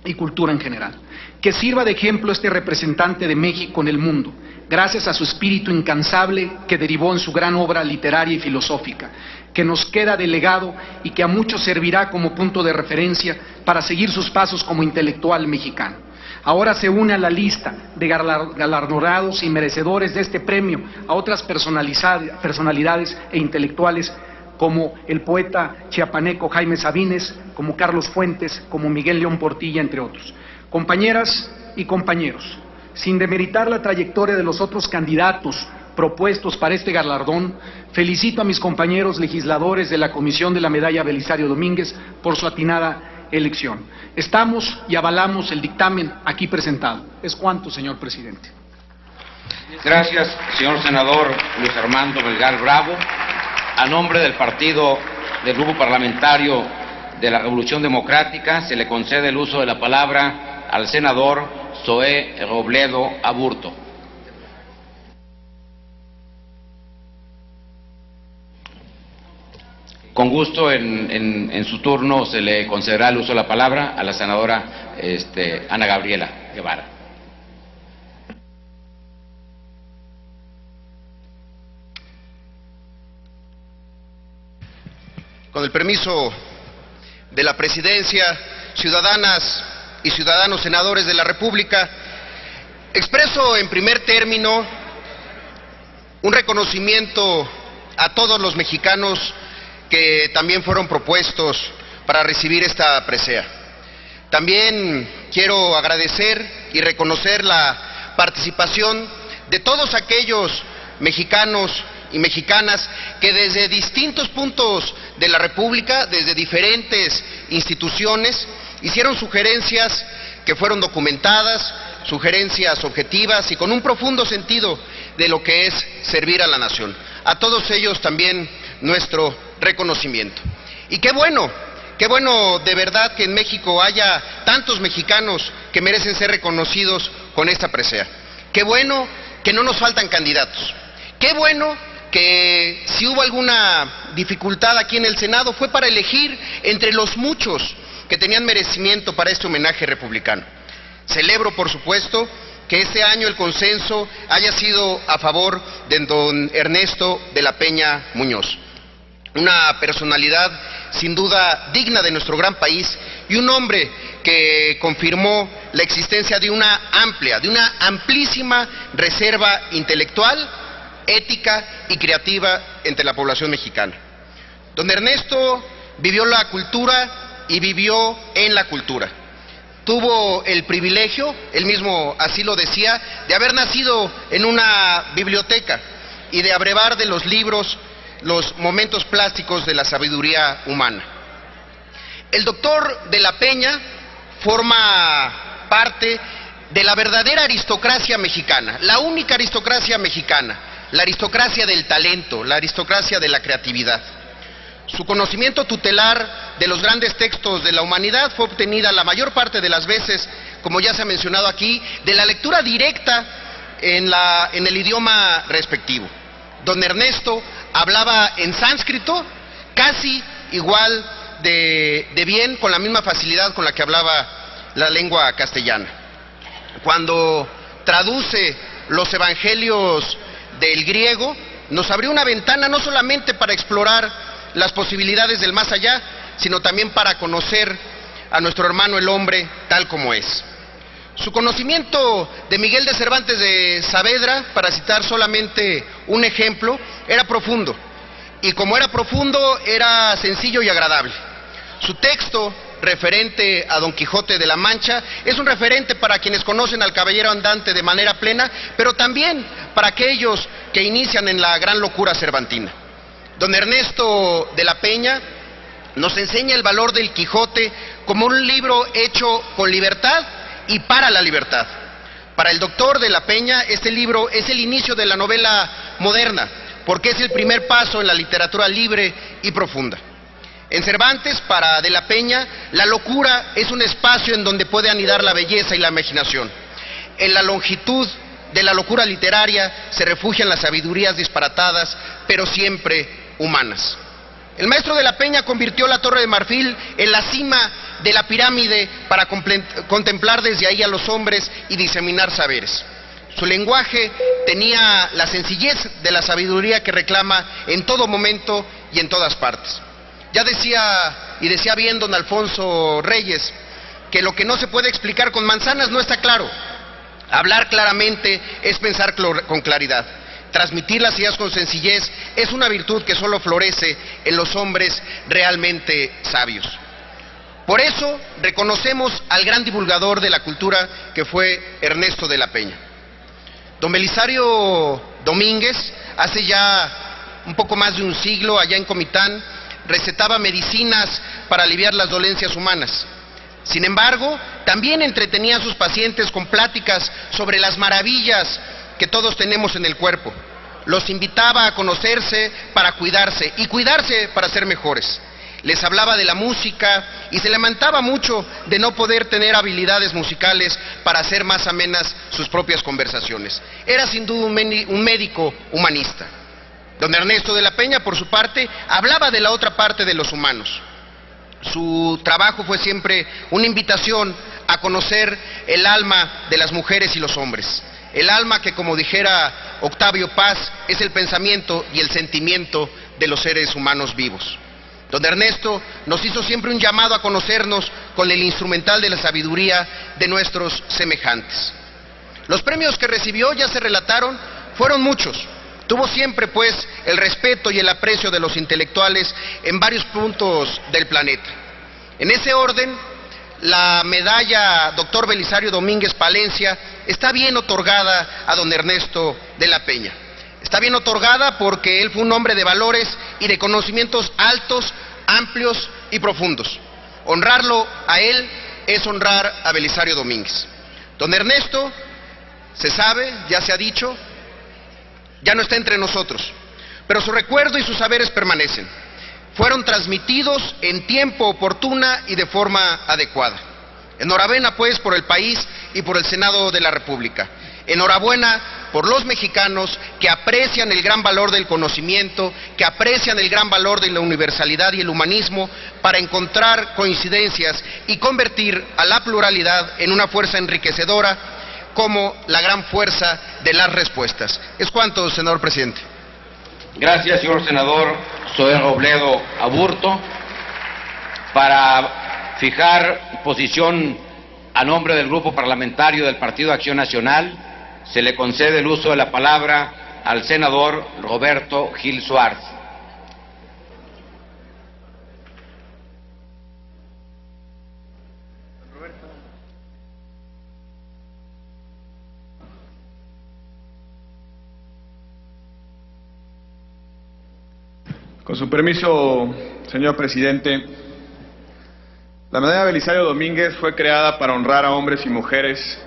y cultura en general. Que sirva de ejemplo este representante de México en el mundo, gracias a su espíritu incansable que derivó en su gran obra literaria y filosófica, que nos queda de legado y que a muchos servirá como punto de referencia para seguir sus pasos como intelectual mexicano. Ahora se une a la lista de galardonados y merecedores de este premio a otras personalidades e intelectuales como el poeta chiapaneco Jaime Sabines, como Carlos Fuentes, como Miguel León Portilla, entre otros. Compañeras y compañeros, sin demeritar la trayectoria de los otros candidatos propuestos para este galardón, felicito a mis compañeros legisladores de la Comisión de la Medalla Belisario Domínguez por su atinada elección. Estamos y avalamos el dictamen aquí presentado. Es cuanto, señor presidente. Gracias, señor senador Luis Armando Melgar Bravo. A nombre del Grupo Parlamentario de la Revolución Democrática, se le concede el uso de la palabra al senador Zoé Robledo Aburto. Con gusto, en su turno se le concederá el uso de la palabra a la senadora Ana Gabriela Guevara. Con el permiso de la Presidencia, ciudadanas y ciudadanos senadores de la República, expreso en primer término un reconocimiento a todos los mexicanos que también fueron propuestos para recibir esta presea. También quiero agradecer y reconocer la participación de todos aquellos mexicanos y mexicanas que desde distintos puntos de la República, desde diferentes instituciones, hicieron sugerencias que fueron documentadas, sugerencias objetivas y con un profundo sentido de lo que es servir a la nación. A todos ellos también nuestro reconocimiento. Y qué bueno de verdad que en México haya tantos mexicanos que merecen ser reconocidos con esta presea. Qué bueno que no nos faltan candidatos. Qué bueno que si hubo alguna dificultad aquí en el Senado fue para elegir entre los muchos que tenían merecimiento para este homenaje republicano. Celebro, por supuesto, que este año el consenso haya sido a favor de don Ernesto de la Peña Muñoz, una personalidad sin duda digna de nuestro gran país y un hombre que confirmó la existencia de una amplísima reserva intelectual, ética y creativa entre la población mexicana. Don Ernesto vivió la cultura y vivió en la cultura. Tuvo el privilegio, él mismo así lo decía, de haber nacido en una biblioteca y de abrevar de los libros los momentos plásticos de la sabiduría humana. El doctor de la Peña forma parte de la verdadera aristocracia mexicana, la única aristocracia mexicana, la aristocracia del talento, la aristocracia de la creatividad. Su conocimiento tutelar de los grandes textos de la humanidad fue obtenida la mayor parte de las veces, como ya se ha mencionado aquí, de la lectura directa en el idioma respectivo. Don Ernesto hablaba en sánscrito casi igual de bien, con la misma facilidad con la que hablaba la lengua castellana. Cuando traduce los evangelios del griego, nos abrió una ventana no solamente para explorar las posibilidades del más allá, sino también para conocer a nuestro hermano el hombre tal como es. Su conocimiento de Miguel de Cervantes de Saavedra, para citar solamente un ejemplo, era profundo, y como era profundo, era sencillo y agradable. Su texto referente a Don Quijote de la Mancha es un referente para quienes conocen al caballero andante de manera plena, pero también para aquellos que inician en la gran locura cervantina. Don Ernesto de la Peña nos enseña el valor del Quijote como un libro hecho con libertad y para la libertad. Para el doctor de la Peña, este libro es el inicio de la novela moderna, porque es el primer paso en la literatura libre y profunda. En Cervantes, para de la Peña, la locura es un espacio en donde puede anidar la belleza y la imaginación. En la longitud de la locura literaria se refugian las sabidurías disparatadas, pero siempre humanas. El maestro de la Peña convirtió la Torre de Marfil en la cima de la pirámide para contemplar desde ahí a los hombres y diseminar saberes. Su lenguaje tenía la sencillez de la sabiduría que reclama en todo momento y en todas partes. Ya decía bien don Alfonso Reyes, que lo que no se puede explicar con manzanas no está claro. Hablar claramente es pensar con claridad. Transmitir las ideas con sencillez es una virtud que solo florece en los hombres realmente sabios. Por eso reconocemos al gran divulgador de la cultura que fue Ernesto de la Peña. Don Belisario Domínguez, hace ya un poco más de un siglo, allá en Comitán, recetaba medicinas para aliviar las dolencias humanas. Sin embargo, también entretenía a sus pacientes con pláticas sobre las maravillas que todos tenemos en el cuerpo. Los invitaba a conocerse para cuidarse y cuidarse para ser mejores. Les hablaba de la música y se lamentaba mucho de no poder tener habilidades musicales para hacer más amenas sus propias conversaciones. Era sin duda un médico humanista. Don Ernesto de la Peña, por su parte, hablaba de la otra parte de los humanos. Su trabajo fue siempre una invitación a conocer el alma de las mujeres y los hombres. El alma que, como dijera Octavio Paz, es el pensamiento y el sentimiento de los seres humanos vivos. Don Ernesto nos hizo siempre un llamado a conocernos con el instrumental de la sabiduría de nuestros semejantes. Los premios que recibió, ya se relataron, fueron muchos. Tuvo siempre, pues, el respeto y el aprecio de los intelectuales en varios puntos del planeta. En ese orden, la medalla Dr. Belisario Domínguez Palencia está bien otorgada a don Ernesto de la Peña. Está bien otorgada porque él fue un hombre de valores y de conocimientos altos, amplios y profundos. Honrarlo a él es honrar a Belisario Domínguez. Don Ernesto, se sabe, ya se ha dicho, ya no está entre nosotros, pero su recuerdo y sus saberes permanecen. Fueron transmitidos en tiempo oportuna y de forma adecuada. Enhorabuena, pues, por el país y por el Senado de la República. Enhorabuena por los mexicanos que aprecian el gran valor del conocimiento, que aprecian el gran valor de la universalidad y el humanismo para encontrar coincidencias y convertir a la pluralidad en una fuerza enriquecedora como la gran fuerza de las respuestas. Es cuanto, senador presidente. Gracias, señor senador Zoé Robledo Aburto. Para fijar posición a nombre del Grupo Parlamentario del Partido Acción Nacional, se le concede el uso de la palabra al senador Roberto Gil Suárez. Con su permiso, señor presidente, la medalla Belisario Domínguez fue creada para honrar a hombres y mujeres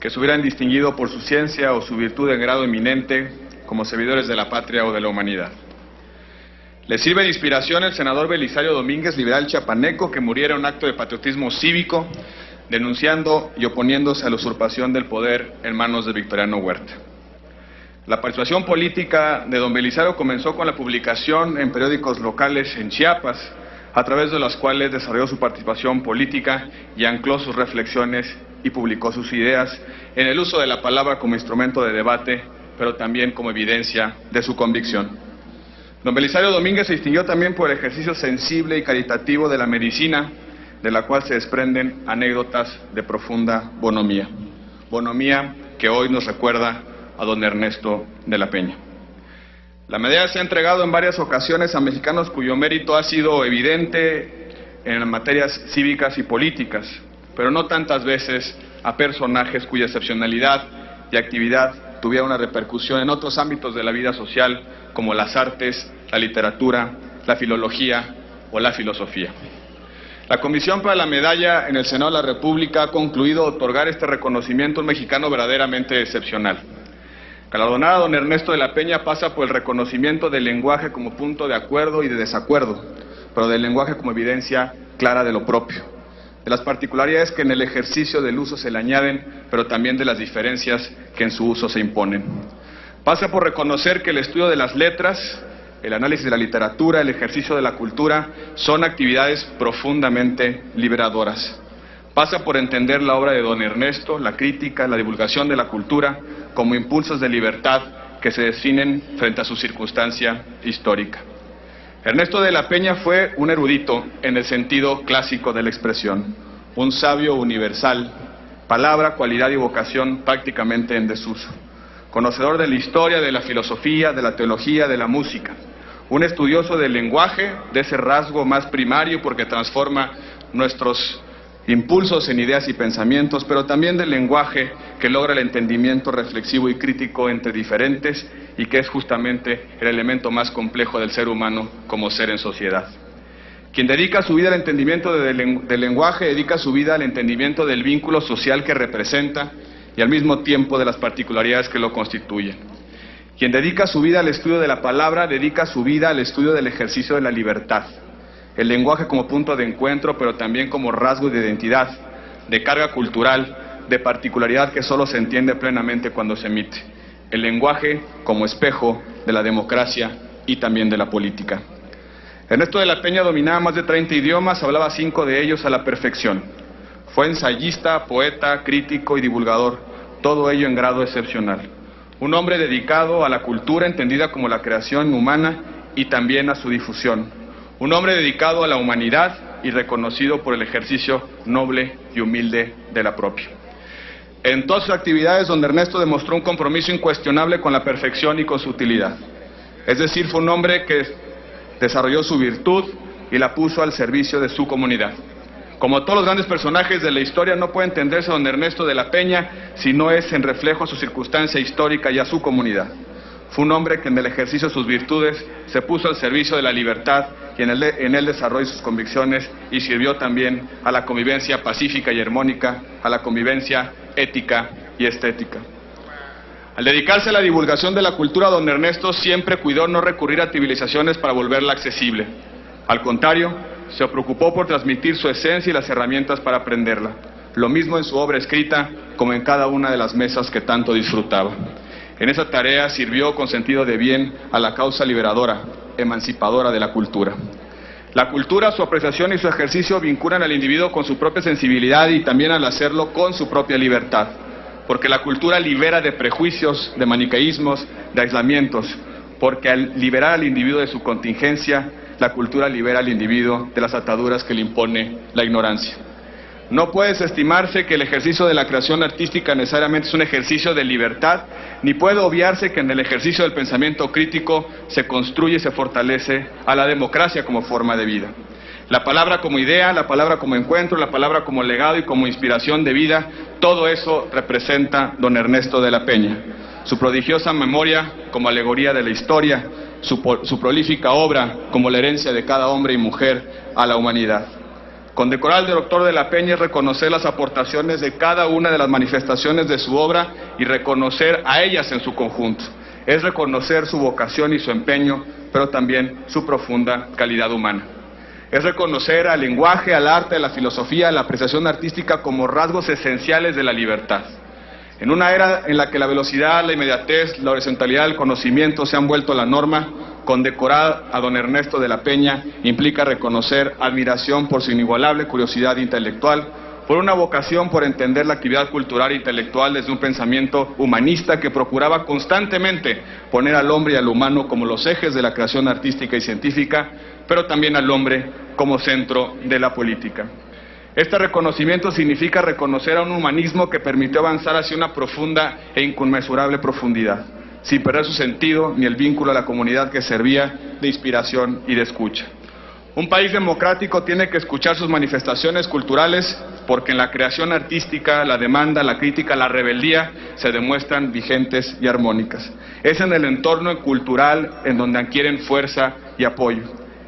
que se hubieran distinguido por su ciencia o su virtud en grado eminente como servidores de la patria o de la humanidad. Le sirve de inspiración el senador Belisario Domínguez, liberal chiapaneco, que muriera en un acto de patriotismo cívico, denunciando y oponiéndose a la usurpación del poder en manos de Victoriano Huerta. La participación política de don Belisario comenzó con la publicación en periódicos locales en Chiapas, a través de las cuales desarrolló su participación política y ancló sus reflexiones y publicó sus ideas en el uso de la palabra como instrumento de debate, pero también como evidencia de su convicción. Don Belisario Domínguez se distinguió también por el ejercicio sensible y caritativo de la medicina, de la cual se desprenden anécdotas de profunda bonomía. Bonomía que hoy nos recuerda a don Ernesto de la Peña. La medalla se ha entregado en varias ocasiones a mexicanos cuyo mérito ha sido evidente en materias cívicas y políticas, pero no tantas veces a personajes cuya excepcionalidad y actividad tuvieron una repercusión en otros ámbitos de la vida social, como las artes, la literatura, la filología o la filosofía. La Comisión para la Medalla en el Senado de la República ha concluido otorgar este reconocimiento a un mexicano verdaderamente excepcional. Galardonar a don Ernesto de la Peña pasa por el reconocimiento del lenguaje como punto de acuerdo y de desacuerdo, pero del lenguaje como evidencia clara de lo propio, de las particularidades que en el ejercicio del uso se le añaden, pero también de las diferencias que en su uso se imponen. Pasa por reconocer que el estudio de las letras, el análisis de la literatura, el ejercicio de la cultura, son actividades profundamente liberadoras. Pasa por entender la obra de don Ernesto, la crítica, la divulgación de la cultura, como impulsos de libertad que se definen frente a su circunstancia histórica. Ernesto de la Peña fue un erudito en el sentido clásico de la expresión, un sabio universal, palabra, cualidad y vocación prácticamente en desuso, conocedor de la historia, de la filosofía, de la teología, de la música, un estudioso del lenguaje, de ese rasgo más primario porque transforma nuestros impulsos en ideas y pensamientos, pero también del lenguaje que logra el entendimiento reflexivo y crítico entre diferentes y que es justamente el elemento más complejo del ser humano como ser en sociedad. Quien dedica su vida al entendimiento del lenguaje, dedica su vida al entendimiento del vínculo social que representa y al mismo tiempo de las particularidades que lo constituyen. Quien dedica su vida al estudio de la palabra, dedica su vida al estudio del ejercicio de la libertad. El lenguaje como punto de encuentro, pero también como rasgo de identidad, de carga cultural, de particularidad que solo se entiende plenamente cuando se emite. El lenguaje como espejo de la democracia y también de la política. Ernesto de la Peña dominaba más de 30 idiomas, hablaba 5 de ellos a la perfección. Fue ensayista, poeta, crítico y divulgador, todo ello en grado excepcional. Un hombre dedicado a la cultura entendida como la creación humana y también a su difusión. Un hombre dedicado a la humanidad y reconocido por el ejercicio noble y humilde de la propia. En todas sus actividades, don Ernesto demostró un compromiso incuestionable con la perfección y con su utilidad. Es decir, fue un hombre que desarrolló su virtud y la puso al servicio de su comunidad. Como todos los grandes personajes de la historia, no puede entenderse don Ernesto de la Peña si no es en reflejo a su circunstancia histórica y a su comunidad. Fue un hombre que en el ejercicio de sus virtudes se puso al servicio de la libertad y en el desarrollo de sus convicciones y sirvió también a la convivencia pacífica y armónica, a la convivencia ética y estética. Al dedicarse a la divulgación de la cultura, don Ernesto siempre cuidó no recurrir a civilizaciones para volverla accesible. Al contrario, se preocupó por transmitir su esencia y las herramientas para aprenderla. Lo mismo en su obra escrita como en cada una de las mesas que tanto disfrutaba. En esa tarea sirvió con sentido de bien a la causa liberadora, emancipadora de la cultura. La cultura, su apreciación y su ejercicio vinculan al individuo con su propia sensibilidad y también al hacerlo con su propia libertad. Porque la cultura libera de prejuicios, de maniqueísmos, de aislamientos. Porque al liberar al individuo de su contingencia, la cultura libera al individuo de las ataduras que le impone la ignorancia. No puede desestimarse que el ejercicio de la creación artística necesariamente es un ejercicio de libertad, ni puede obviarse que en el ejercicio del pensamiento crítico se construye y se fortalece a la democracia como forma de vida. La palabra como idea, la palabra como encuentro, la palabra como legado y como inspiración de vida, todo eso representa don Ernesto de la Peña. Su prodigiosa memoria como alegoría de la historia, su prolífica obra como la herencia de cada hombre y mujer a la humanidad. Condecorar al doctor de la Peña es reconocer las aportaciones de cada una de las manifestaciones de su obra y reconocer a ellas en su conjunto. Es reconocer su vocación y su empeño, pero también su profunda calidad humana. Es reconocer al lenguaje, al arte, a la filosofía, a la apreciación artística como rasgos esenciales de la libertad. En una era en la que la velocidad, la inmediatez, la horizontalidad del conocimiento se han vuelto la norma, condecorar a don Ernesto de la Peña implica reconocer admiración por su inigualable curiosidad intelectual, por una vocación por entender la actividad cultural e intelectual desde un pensamiento humanista que procuraba constantemente poner al hombre y al humano como los ejes de la creación artística y científica, pero también al hombre como centro de la política. Este reconocimiento significa reconocer a un humanismo que permitió avanzar hacia una profunda e inconmensurable profundidad, sin perder su sentido ni el vínculo a la comunidad que servía de inspiración y de escucha. Un país democrático tiene que escuchar sus manifestaciones culturales porque en la creación artística, la demanda, la crítica, la rebeldía se demuestran vigentes y armónicas. Es en el entorno cultural en donde adquieren fuerza y apoyo.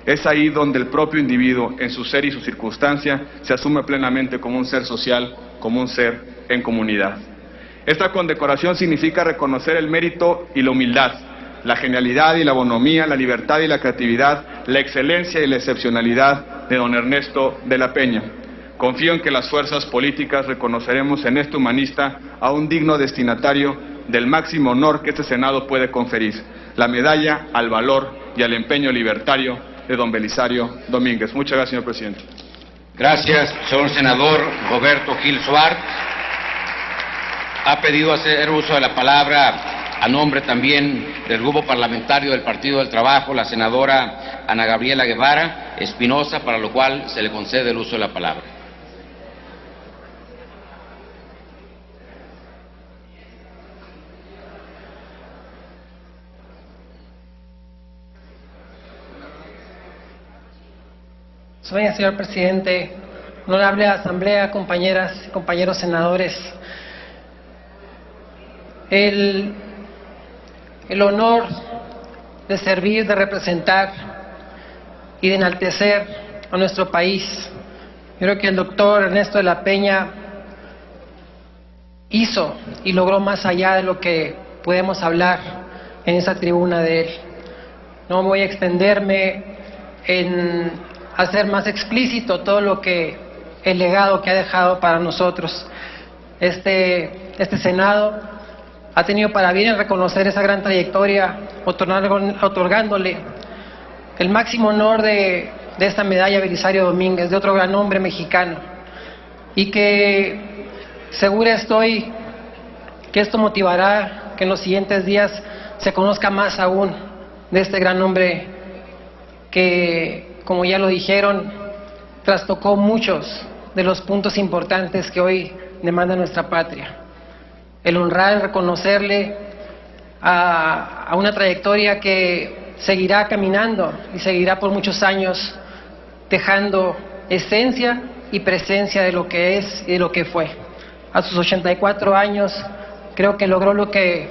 Es ahí donde el propio individuo, en su ser y su circunstancia, se asume plenamente como un ser social, como un ser en comunidad. Esta condecoración significa reconocer el mérito y la humildad, la genialidad y la bonomía, la libertad y la creatividad, la excelencia y la excepcionalidad de don Ernesto de la Peña. Confío en que las fuerzas políticas reconoceremos en este humanista a un digno destinatario del máximo honor que este Senado puede conferir, la medalla al valor y al empeño libertario de don Belisario Domínguez. Muchas gracias, señor presidente. Gracias, señor senador Roberto Gil Suárez. Ha pedido hacer uso de la palabra a nombre también del Grupo Parlamentario del Partido del Trabajo, la senadora Ana Gabriela Guevara Espinosa, para lo cual se le concede el uso de la palabra. Señor presidente, honorable asamblea, compañeras y compañeros senadores, el honor de servir, de representar y de enaltecer a nuestro país. Yo creo que el doctor Ernesto de la Peña hizo y logró más allá de lo que podemos hablar en esa tribuna de él. No voy a extenderme en hacer más explícito todo lo que el legado que ha dejado para nosotros. Este Senado ha tenido para bien reconocer esa gran trayectoria, otorgándole el máximo honor de esta medalla Belisario Domínguez, de otro gran hombre mexicano, y que segura estoy que esto motivará que en los siguientes días se conozca más aún de este gran hombre que, como ya lo dijeron, trastocó muchos de los puntos importantes que hoy demanda nuestra patria. El honrar, el reconocerle a una trayectoria que seguirá caminando y seguirá por muchos años dejando esencia y presencia de lo que es y de lo que fue. A sus 84 años creo que logró lo que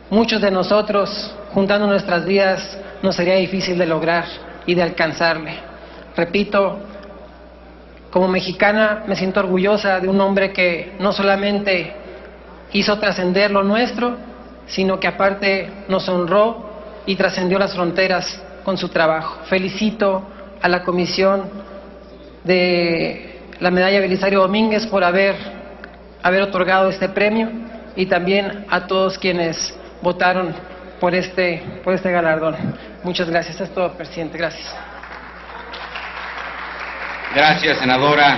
muchos de nosotros, juntando nuestras vidas, nos sería difícil de lograr y de alcanzarle. Repito, como mexicana me siento orgullosa de un hombre que no solamente hizo trascender lo nuestro, sino que aparte nos honró y trascendió las fronteras con su trabajo. Felicito a la comisión de la medalla Belisario Domínguez por haber otorgado este premio, y también a todos quienes votaron por este galardón. Muchas gracias. Es todo, presidente. Gracias. Gracias, senadora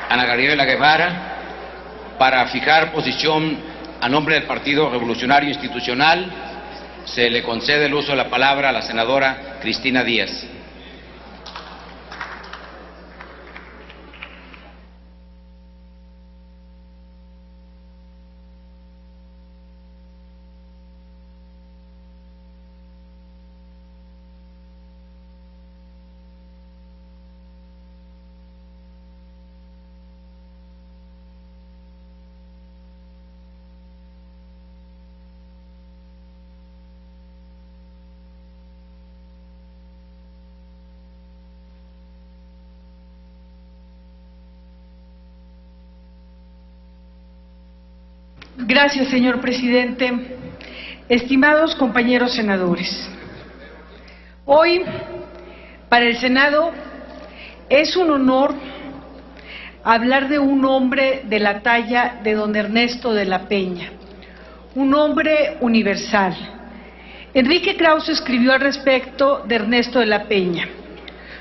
Ana Gabriela Guevara. Para fijar posición a nombre del Partido Revolucionario Institucional, se le concede el uso de la palabra a la senadora Cristina Díaz. Gracias, señor presidente. Estimados compañeros senadores, hoy para el Senado es un honor hablar de un hombre de la talla de don Ernesto de la Peña, un hombre universal. Enrique Krause escribió al respecto de Ernesto de la Peña: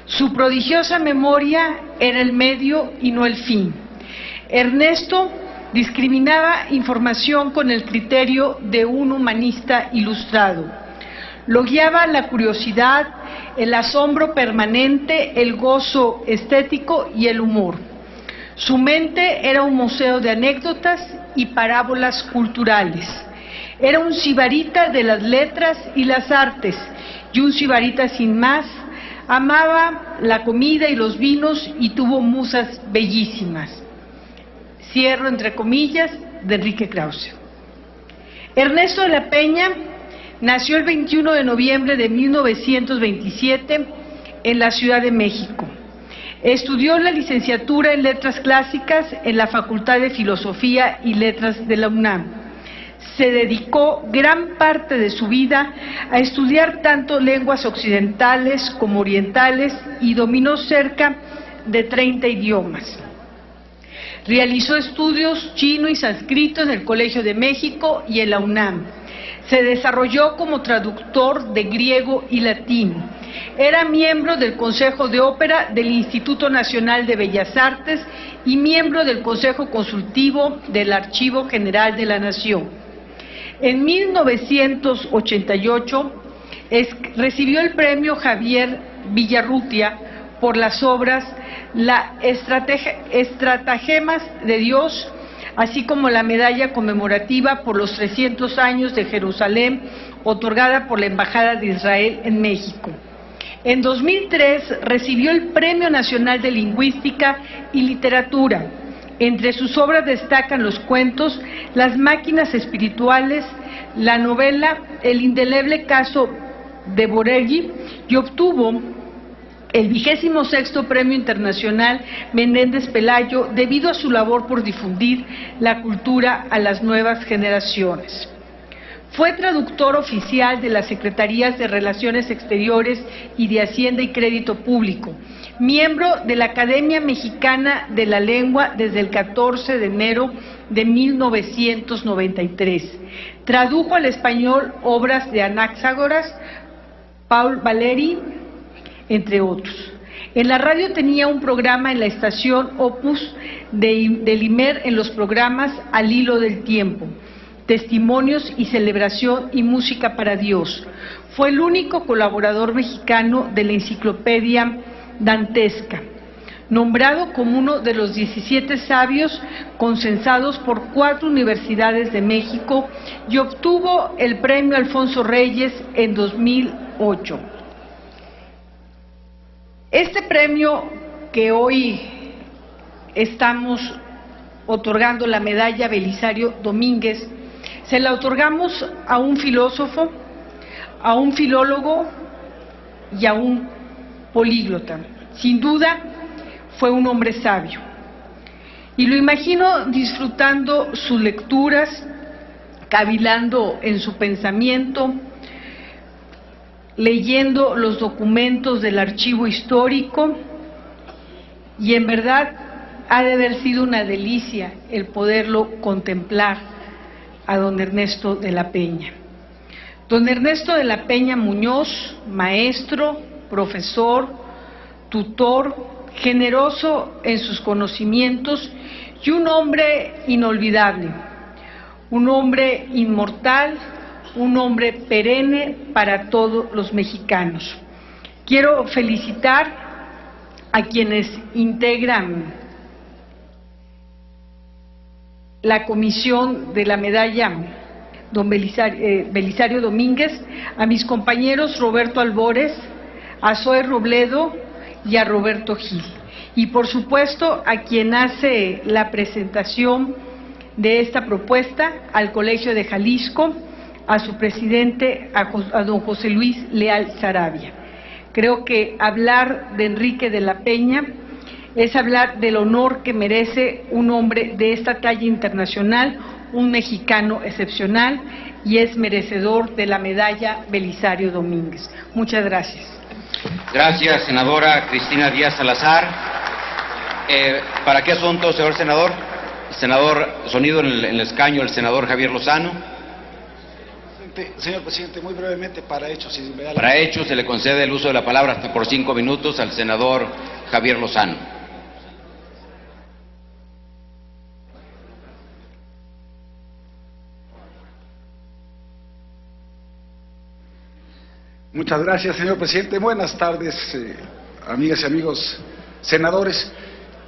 su prodigiosa memoria era el medio y no el fin. Ernesto discriminaba información con el criterio de un humanista ilustrado. Lo guiaba la curiosidad, el asombro permanente, el gozo estético y el humor. Su mente era un museo de anécdotas y parábolas culturales. Era un sibarita de las letras y las artes, y un sibarita sin más. Amaba la comida y los vinos y tuvo musas bellísimas. Cierro entre comillas, de Enrique Krause. Ernesto de la Peña nació el 21 de noviembre de 1927 en la Ciudad de México. Estudió la licenciatura en Letras Clásicas en la Facultad de Filosofía y Letras de la UNAM. Se dedicó gran parte de su vida a estudiar tanto lenguas occidentales como orientales y dominó cerca de 30 idiomas. Realizó estudios chino y sánscrito en el Colegio de México y en la UNAM. Se desarrolló como traductor de griego y latín. Era miembro del Consejo de Ópera del Instituto Nacional de Bellas Artes y miembro del Consejo Consultivo del Archivo General de la Nación. En 1988 recibió el premio Javier Villarrutia por las obras La Estratagemas de Dios, así como la medalla conmemorativa por los 300 años de Jerusalén, otorgada por la Embajada de Israel en México. En 2003 recibió el Premio Nacional de Lingüística y Literatura. Entre sus obras destacan los cuentos Las máquinas espirituales, la novela El indeleble caso de Borelli, y obtuvo el 26º Premio Internacional Menéndez Pelayo debido a su labor por difundir la cultura a las nuevas generaciones. Fue traductor oficial de las Secretarías de Relaciones Exteriores y de Hacienda y Crédito Público, miembro de la Academia Mexicana de la Lengua desde el 14 de enero de 1993. Tradujo al español obras de Anaxágoras, Paul Valéry, entre otros. En la radio tenía un programa en la estación Opus del IMER en los programas Al Hilo del Tiempo, Testimonios y Celebración y Música para Dios. Fue el único colaborador mexicano de la Enciclopedia Dantesca, nombrado como uno de los 17 sabios consensados por 4 universidades de México y obtuvo el Premio Alfonso Reyes en 2008. Este premio que hoy estamos otorgando, la medalla Belisario Domínguez, se la otorgamos a un filósofo, a un filólogo y a un políglota. Sin duda, fue un hombre sabio. Y lo imagino disfrutando sus lecturas, cavilando en su pensamiento, leyendo los documentos del archivo histórico, y en verdad ha de haber sido una delicia el poderlo contemplar a don Ernesto de la Peña. Don Ernesto de la Peña Muñoz, maestro, profesor, tutor, generoso en sus conocimientos y un hombre inolvidable, un hombre inmortal, un hombre perenne para todos los mexicanos. Quiero felicitar a quienes integran la comisión de la medalla don Belisario Domínguez, a mis compañeros Roberto Albores, a Zoe Robledo y a Roberto Gil. Y por supuesto a quien hace la presentación de esta propuesta, al Colegio de Jalisco, a su presidente, a don José Luis Leal Sarabia. Creo que hablar de Enrique de la Peña es hablar del honor que merece un hombre de esta talla internacional, un mexicano excepcional, y es merecedor de la medalla Belisario Domínguez. Muchas gracias. Gracias, senadora Cristina Díaz Salazar. ¿Para qué asunto, señor senador? Senador, sonido en el escaño, el senador Javier Lozano. Señor presidente, muy brevemente, para hechos. Si me da para hechos se le concede el uso de la palabra hasta por 5 minutos al senador Javier Lozano. Muchas gracias, señor presidente. Buenas tardes, amigas y amigos senadores.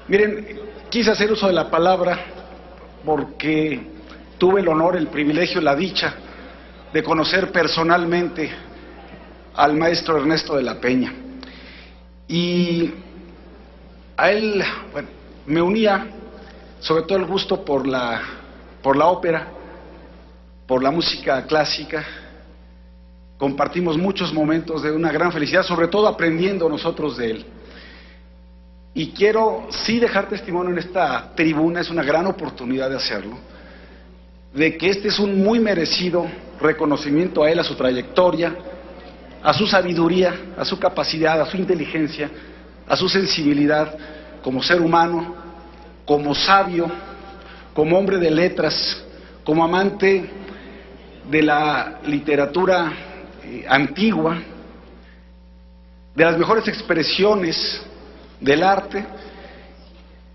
Miren, quise hacer uso de la palabra porque tuve el honor, el privilegio, la dicha de conocer personalmente al maestro Ernesto de la Peña. Y a él, bueno, me unía sobre todo el gusto por la ópera, por la música clásica. Compartimos muchos momentos de una gran felicidad, sobre todo aprendiendo nosotros de él. Y quiero sí dejar testimonio en esta tribuna, es una gran oportunidad de hacerlo, de que este es un muy merecido reconocimiento a él, a su trayectoria, a su sabiduría, a su capacidad, a su inteligencia, a su sensibilidad como ser humano, como sabio, como hombre de letras, como amante de la literatura antigua, de las mejores expresiones del arte,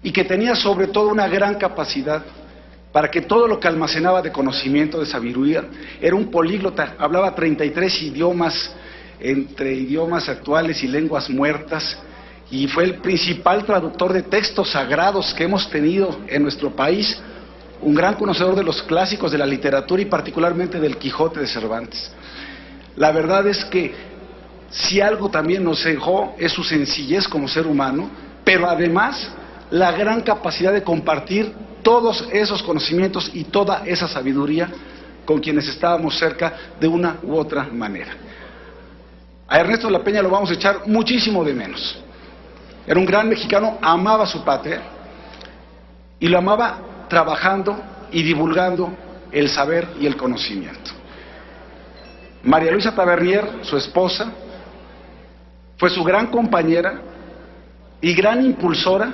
y que tenía sobre todo una gran capacidad para que todo lo que almacenaba de conocimiento, de sabiduría, era un políglota, hablaba 33 idiomas, entre idiomas actuales y lenguas muertas, y fue el principal traductor de textos sagrados que hemos tenido en nuestro país, un gran conocedor de los clásicos de la literatura y particularmente del Quijote de Cervantes. La verdad es que si algo también nos dejó es su sencillez como ser humano, pero además la gran capacidad de compartir todos esos conocimientos y toda esa sabiduría con quienes estábamos cerca de una u otra manera. A Ernesto de la Peña lo vamos a echar muchísimo de menos. Era un gran mexicano, amaba su patria y lo amaba trabajando y divulgando el saber y el conocimiento. María Luisa Tavernier, su esposa, fue su gran compañera y gran impulsora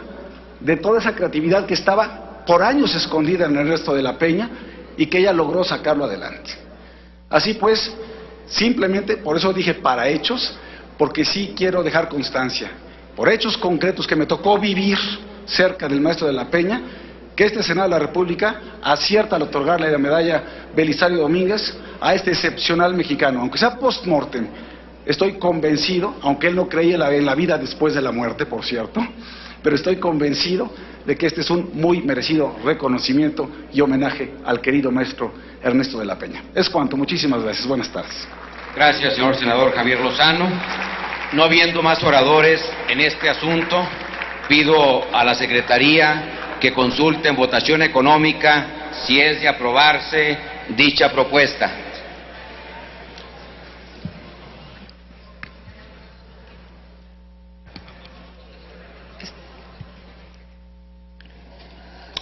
de toda esa creatividad que estaba por años escondida en Ernesto de la Peña y que ella logró sacarlo adelante. Así pues, simplemente, por eso dije para hechos, porque sí quiero dejar constancia, por hechos concretos que me tocó vivir cerca del maestro de la Peña, que este Senado de la República acierta al otorgarle la medalla Belisario Domínguez a este excepcional mexicano, aunque sea post-mortem. Estoy convencido, aunque él no creía en la vida después de la muerte, por cierto, pero estoy convencido de que este es un muy merecido reconocimiento y homenaje al querido maestro Ernesto de la Peña. Es cuanto, muchísimas gracias, buenas tardes. Gracias, señor senador Javier Lozano. No habiendo más oradores en este asunto, pido a la Secretaría que consulte en votación económica si es de aprobarse dicha propuesta.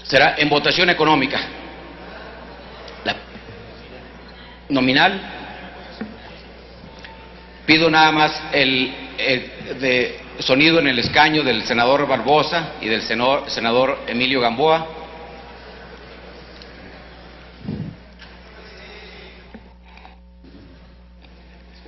Será en votación económica. Nominal. Pido nada más el de sonido en el escaño del senador Barbosa y del senador Emilio Gamboa.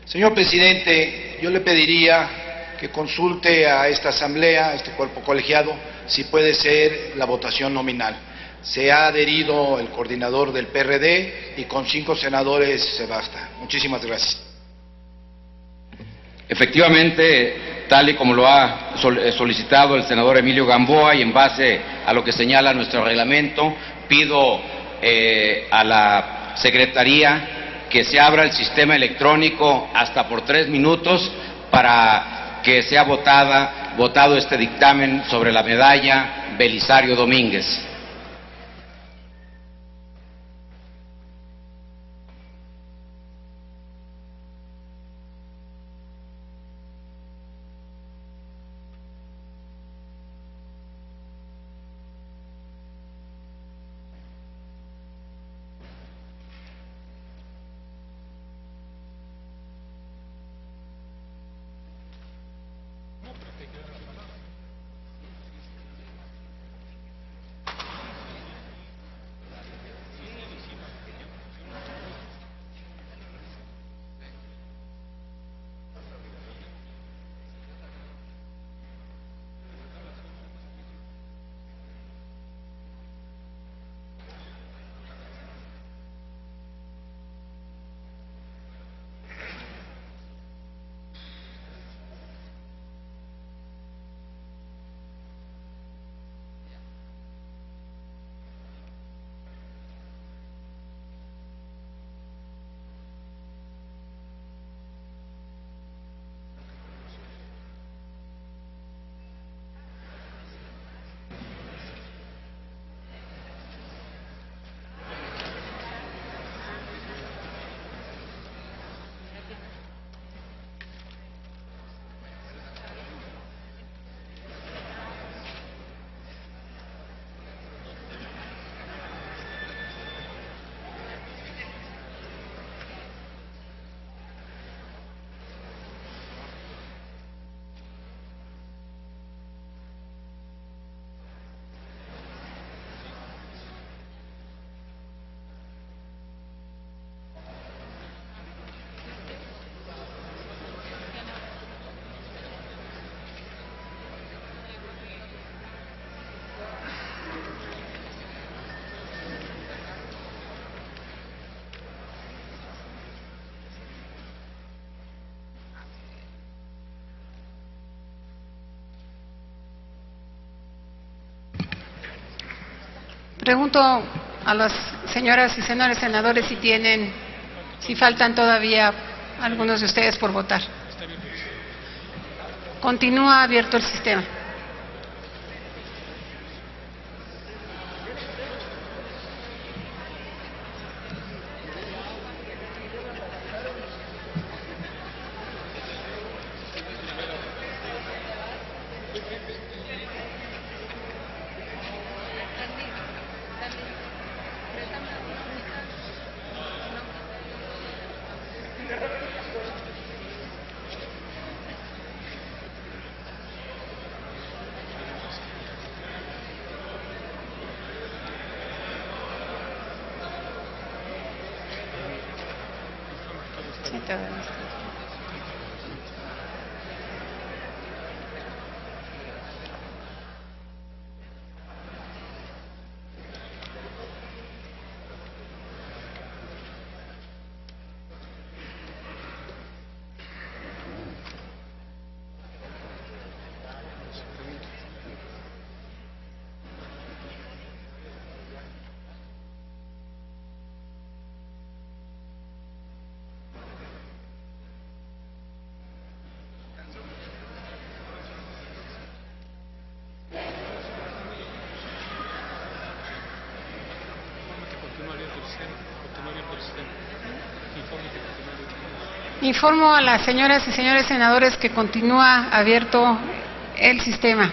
Señor presidente, yo le pediría que consulte a esta asamblea, a este cuerpo colegiado, si puede ser la votación nominal. Se ha adherido el coordinador del PRD y con 5 senadores se basta. Muchísimas gracias. Efectivamente, tal y como lo ha solicitado el senador Emilio Gamboa y en base a lo que señala nuestro reglamento, pido a la Secretaría que se abra el sistema electrónico hasta por 3 minutos para que sea votado este dictamen sobre la medalla Belisario Domínguez. Pregunto a las señoras y señores senadores si faltan todavía algunos de ustedes por votar. Continúa abierto el sistema. Informo a las señoras y señores senadores que continúa abierto el sistema,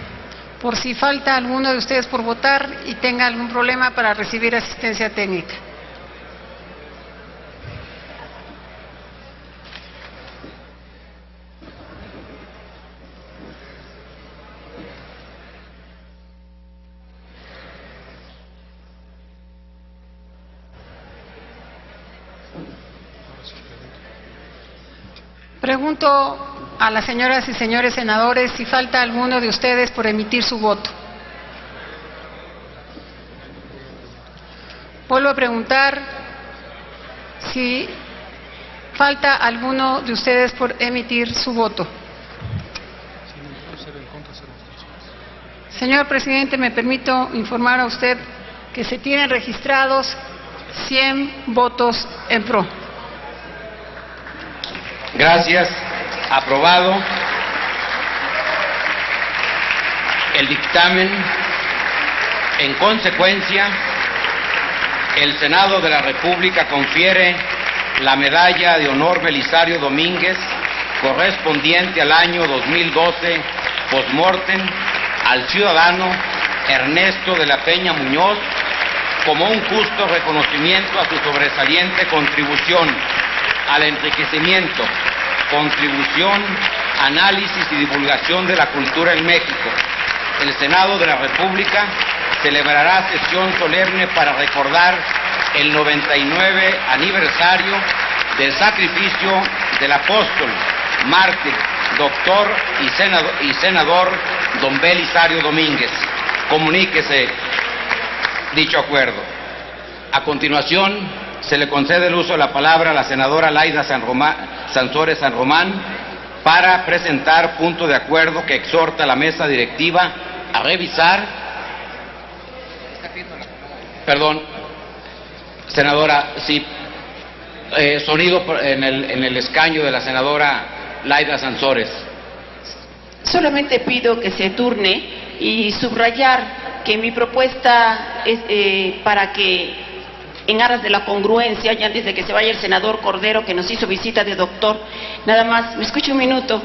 por si falta alguno de ustedes por votar y tenga algún problema para recibir asistencia técnica. Pregunto a las señoras y señores senadores si falta alguno de ustedes por emitir su voto. Vuelvo a preguntar si falta alguno de ustedes por emitir su voto. Señor presidente, me permito informar a usted que se tienen registrados 100 votos en pro. Gracias. Aprobado. El dictamen. En consecuencia, el Senado de la República confiere la medalla de honor Belisario Domínguez correspondiente al año 2012 post-mortem al ciudadano Ernesto de la Peña Muñoz como un justo reconocimiento a su sobresaliente contribución al enriquecimiento, contribución, análisis y divulgación de la cultura en México. El Senado de la República celebrará sesión solemne para recordar el 99 aniversario del sacrificio del apóstol, mártir, doctor y senador don Belisario Domínguez. Comuníquese dicho acuerdo. A continuación, se le concede el uso de la palabra a la senadora Laida Sansores San Román para presentar punto de acuerdo que exhorta a la mesa directiva a revisar. Perdón, senadora, sí, sonido en el escaño de la senadora Laida Sansores. Solamente pido que se turne y subrayar que mi propuesta es para que, en aras de la congruencia, y antes de que se vaya el senador Cordero, que nos hizo visita de doctor, nada más, me escuche un minuto,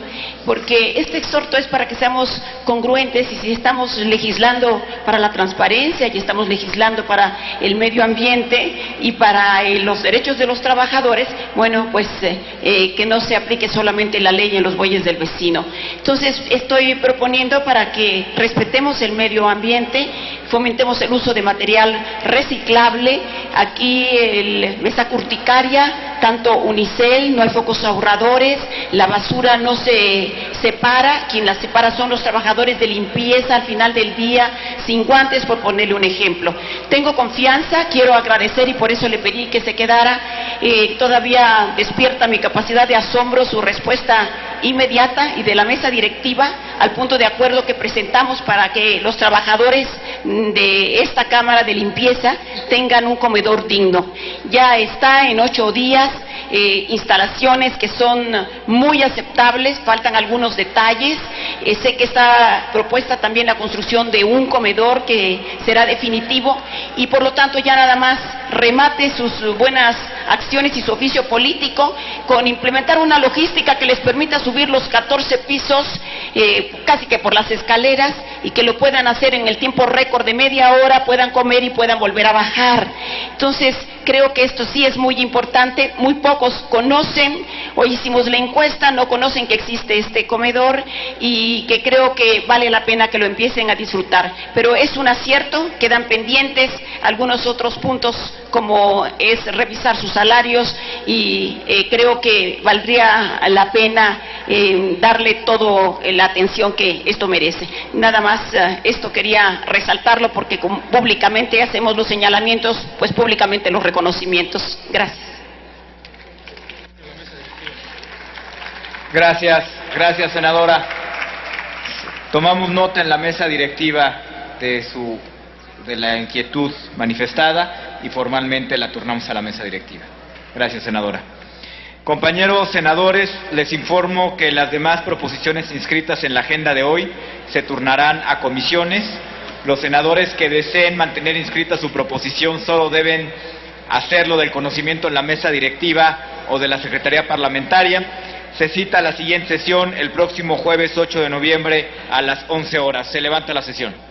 porque este exhorto es para que seamos congruentes, y si estamos legislando para la transparencia y estamos legislando para el medio ambiente y para los derechos de los trabajadores, bueno, pues que no se aplique solamente la ley en los bueyes del vecino. Entonces, estoy proponiendo para que respetemos el medio ambiente, fomentemos el uso de material reciclable. Aquí el mesa urticaria, tanto unicel, no hay focos ahorradores, la basura no se separa, quien la separa son los trabajadores de limpieza al final del día, sin guantes, por ponerle un ejemplo. Tengo confianza, quiero agradecer y por eso le pedí que se quedara. Todavía despierta mi capacidad de asombro su respuesta inmediata y de la mesa directiva al punto de acuerdo que presentamos para que los trabajadores de esta Cámara de Limpieza tengan un comedor digno. Ya está en 8 días, instalaciones que son muy aceptables, faltan algunos detalles. Sé que está propuesta también la construcción de un comedor que será definitivo y por lo tanto ya nada más remate sus buenas acciones y su oficio político con implementar una logística que les permita subir los 14 pisos casi que por las escaleras, y que lo puedan hacer en el tiempo récord de media hora, puedan comer y puedan volver a bajar. Entonces, creo que esto sí es muy importante. Muy pocos conocen, hoy hicimos la encuesta, no conocen que existe este comedor, y que creo que vale la pena que lo empiecen a disfrutar. Pero es un acierto, quedan pendientes algunos otros puntos, como es revisar sus salarios, y creo que valdría la pena darle toda la atención que esto merece. Nada más esto quería resaltarlo, porque como públicamente hacemos los señalamientos, pues públicamente los reconocimientos. Gracias. Gracias, senadora. Tomamos nota en la mesa directiva de la inquietud manifestada y formalmente la turnamos a la mesa directiva. Gracias, senadora. Compañeros senadores, les informo que las demás proposiciones inscritas en la agenda de hoy se turnarán a comisiones. Los senadores que deseen mantener inscrita su proposición solo deben hacerlo del conocimiento en la mesa directiva o de la Secretaría Parlamentaria. Se cita la siguiente sesión el próximo jueves 8 de noviembre a las 11 horas. Se levanta la sesión.